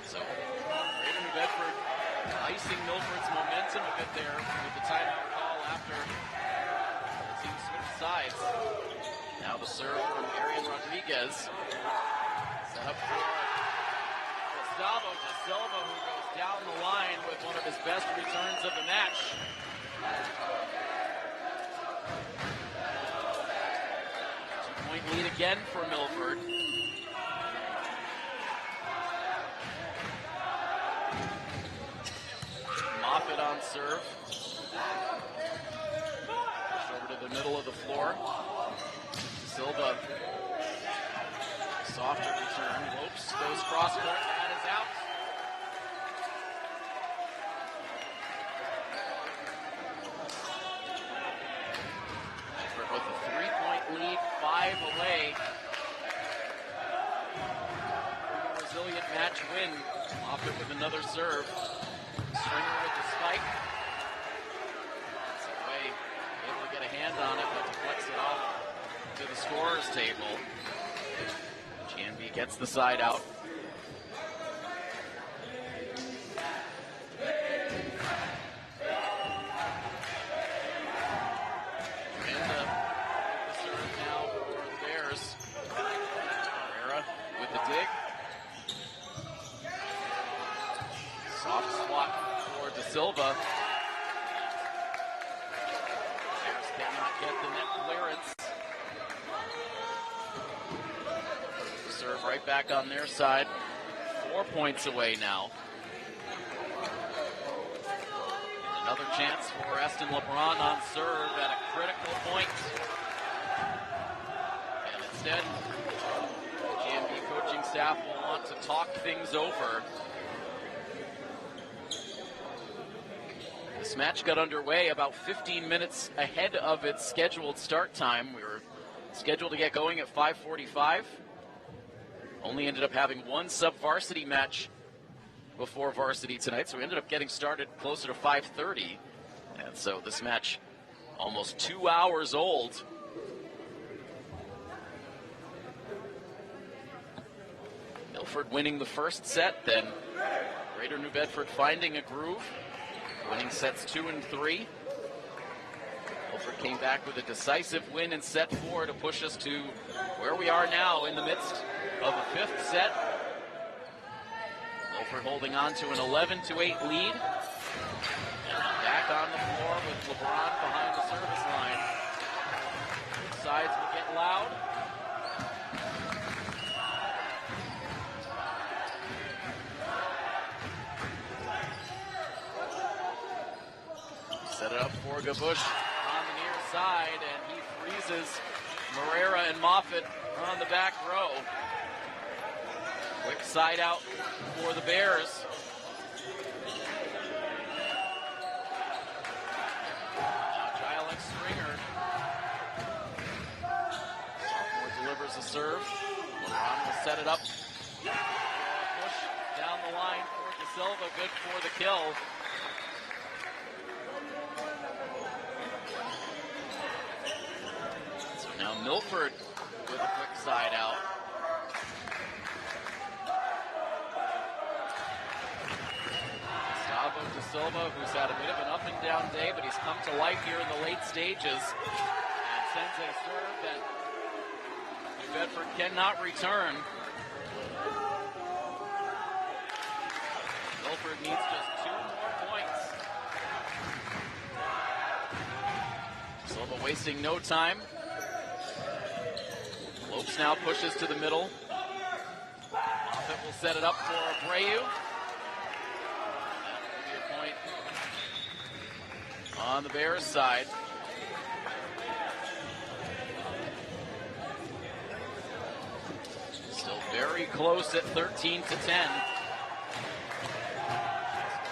Speaker 3: So, Greater New Bedford icing Milford's momentum a bit there with the timeout call after the team switched sides. Now the serve from Arian Rodriguez. Set up for Gustavo De Silva, who goes down the line with one of his best returns of the match. Two-point lead again for Milford. Moffett on serve. Pushed over to the middle of the floor. Silva, softer return. Lopes goes cross court. That is out. Bedford with a 3-point lead, 5 away. A resilient match win. Moffett with another serve. Stringer with the spike. That's away. Able to get a hand on it, but deflects it off to the scorer's table. GNB gets the side out. And the serve now for the Bears. Herrera with the dig. Soft swat for De Silva. Bears cannot get the net clearance. Serve serve right back on their side. 4 points away now. And another chance for Eston LeBron on serve at a critical point. And instead, the GMB coaching staff will want to talk things over. This match got underway about 15 minutes ahead of its scheduled start time. We were scheduled to get going at 5:45. Only ended up having one sub-varsity match before varsity tonight, so we ended up getting started closer to 5:30. And so this match almost 2 hours old. Milford winning the first set, then Greater New Bedford finding a groove, winning sets 2 and 3. Milford came back with a decisive win in set 4 to push us to where we are now in the midst of a fifth set. Milford holding on to an 11-8 lead. And back on the floor with LeBron behind the service line. Both sides will get loud. Set it up for Gabush on the near side, and he freezes Moreira and Moffitt on the back row. Quick side out for the Bears. Now Gilex Stringer. Sophomore delivers a serve. LeBron will set it up. Push down the line for De Silva, good for the kill. Now Milford with a quick side out. Gustavo De Silva, who's had a bit of an up and down day, but he's come to life here in the late stages and sends a serve that New Bedford cannot return. Milford needs just 2 more points. De Silva wasting no time. Lopes now pushes to the middle. Moffitt will set it up for Abreu. That will be a point on the Bears' side. Still very close at 13-10.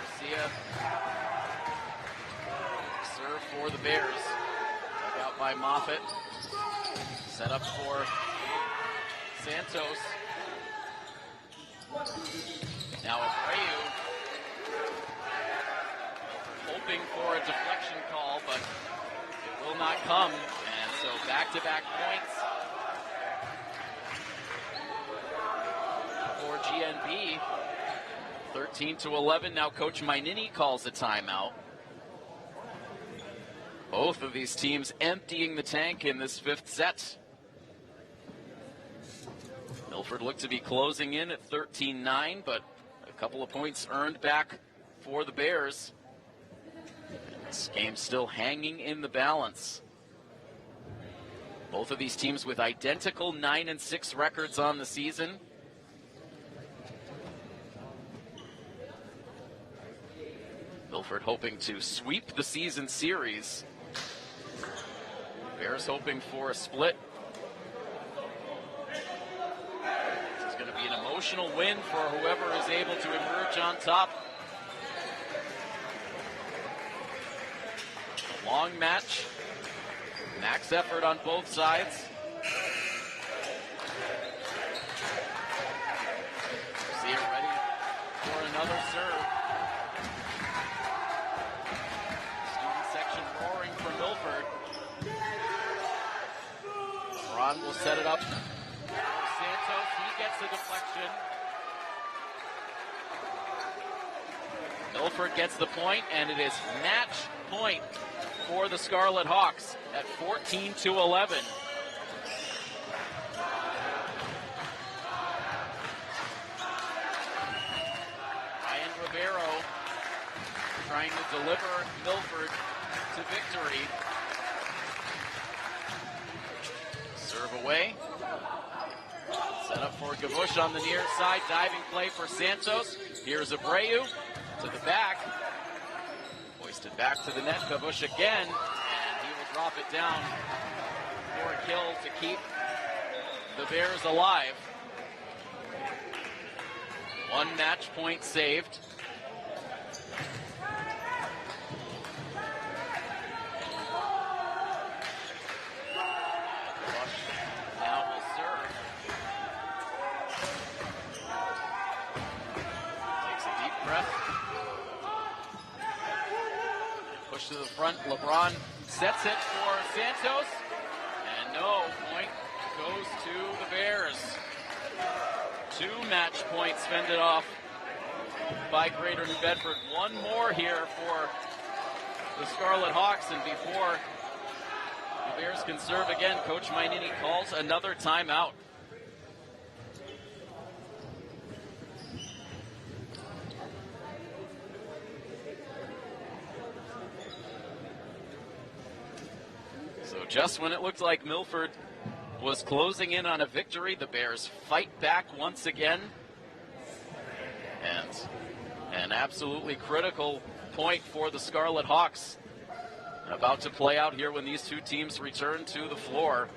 Speaker 3: Garcia. Serve for the Bears. Dug out by Moffitt. Set up for Santos. Now Abreu. Hoping for a deflection call, but it will not come. And so back-to-back points for GNB. 13-11. Now Coach Mainini calls a timeout. Both of these teams emptying the tank in this fifth set. Milford looked to be closing in at 13-9, but a couple of points earned back for the Bears. This game still hanging in the balance. Both of these teams with identical 9-6 records on the season. Milford hoping to sweep the season series. Bears hoping for a split. This is going to be an emotional win for whoever is able to emerge on top. A long match. Max effort on both sides. Garcia ready for another serve. Student section roaring for Milford. Ron will set it up. Santos, he gets the deflection. Milford gets the point, and it is match point for the Scarlet Hawks at 14-11. Ryan Rivero trying to deliver Milford to victory. Serve away. Set up for Gavush on the near side. Diving play for Santos. Here's Abreu to the back. Hoisted back to the net. Gavush again. And he will drop it down for a kill to keep the Bears alive. 1 match point saved. Now will serve. Takes a deep breath. Push to the front. LeBron sets it for Santos. And no point goes to the Bears. 2 match points fended off by Greater New Bedford. 1 more here for the Scarlet Hawks, and before the Bears can serve again, Coach Mainini calls another timeout. So just when it looked like Milford was closing in on a victory, the Bears fight back once again. And an absolutely critical point for the Scarlet Hawks about to play out here when these 2 teams return to the floor.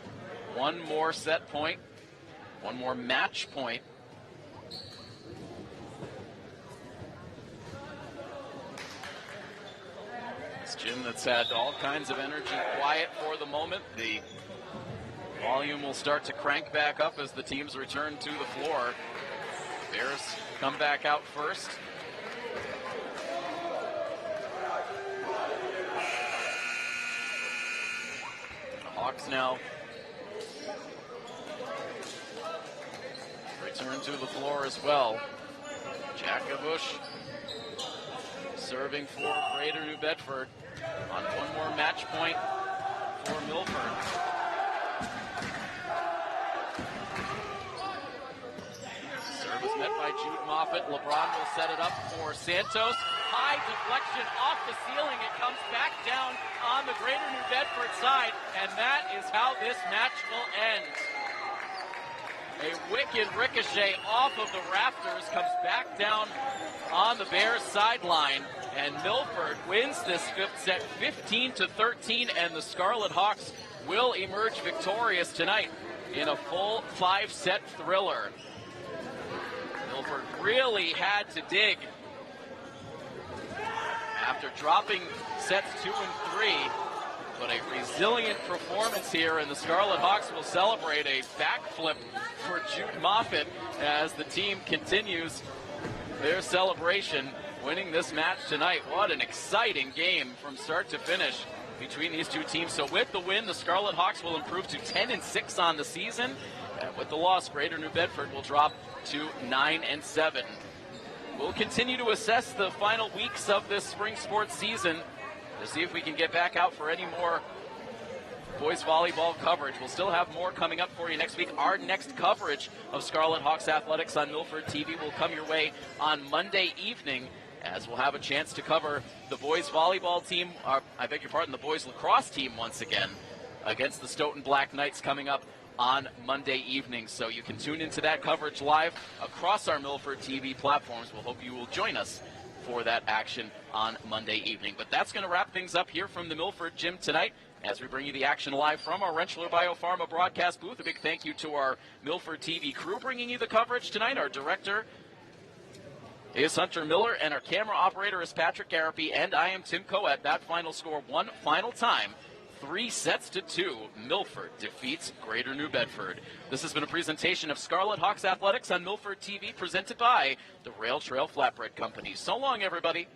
Speaker 3: 1 more set point, 1 more match point. This gym that's had all kinds of energy quiet for the moment. The volume will start to crank back up as the teams return to the floor. Bears come back out first. The Hawks now return to the floor as well. Jack Gavush serving for Greater New Bedford on 1 more match point for Milford. Service met by Jude Moffitt. LeBron will set it up for Santos. High deflection off the ceiling. It comes back down on the Greater New Bedford side, and that is how this match will end. A wicked ricochet off of the rafters comes back down on the Bears sideline, and Milford wins this 5th set 15-13, and the Scarlet Hawks will emerge victorious tonight in a full 5-set thriller. Milford really had to dig after dropping sets 2 and 3, but a resilient performance here, and the Scarlet Hawks will celebrate a backflip for Jude Moffitt as the team continues their celebration, winning this match tonight. What an exciting game from start to finish between these 2 teams. So with the win, the Scarlet Hawks will improve to 10-6 on the season, and with the loss, Greater New Bedford will drop to 9-7. We'll continue to assess the final weeks of this spring sports season to see if we can get back out for any more boys volleyball coverage. We'll still have more coming up for you next week. Our next coverage of Scarlet Hawks athletics on Milford TV will come your way on Monday evening, as we'll have a chance to cover the boys volleyball team, the boys lacrosse team once again against the Stoughton Black Knights coming up on Monday evening. So you can tune into that coverage live across our Milford TV platforms. We'll hope you will join us for that action on Monday evening. But that's going to wrap things up here from the Milford Gym tonight as we bring you the action live from our Rentschler Biopharma broadcast booth. A big thank you to our Milford TV crew bringing you the coverage tonight. Our director is Hunter Miller, and our camera operator is Patrick Garapi, and I am Tim Coet. That final score, 1 final time, 3-2. Milford defeats Greater New Bedford. This has been a presentation of Scarlet Hawks Athletics on Milford TV, presented by the Rail Trail Flatbread Company. So long, everybody.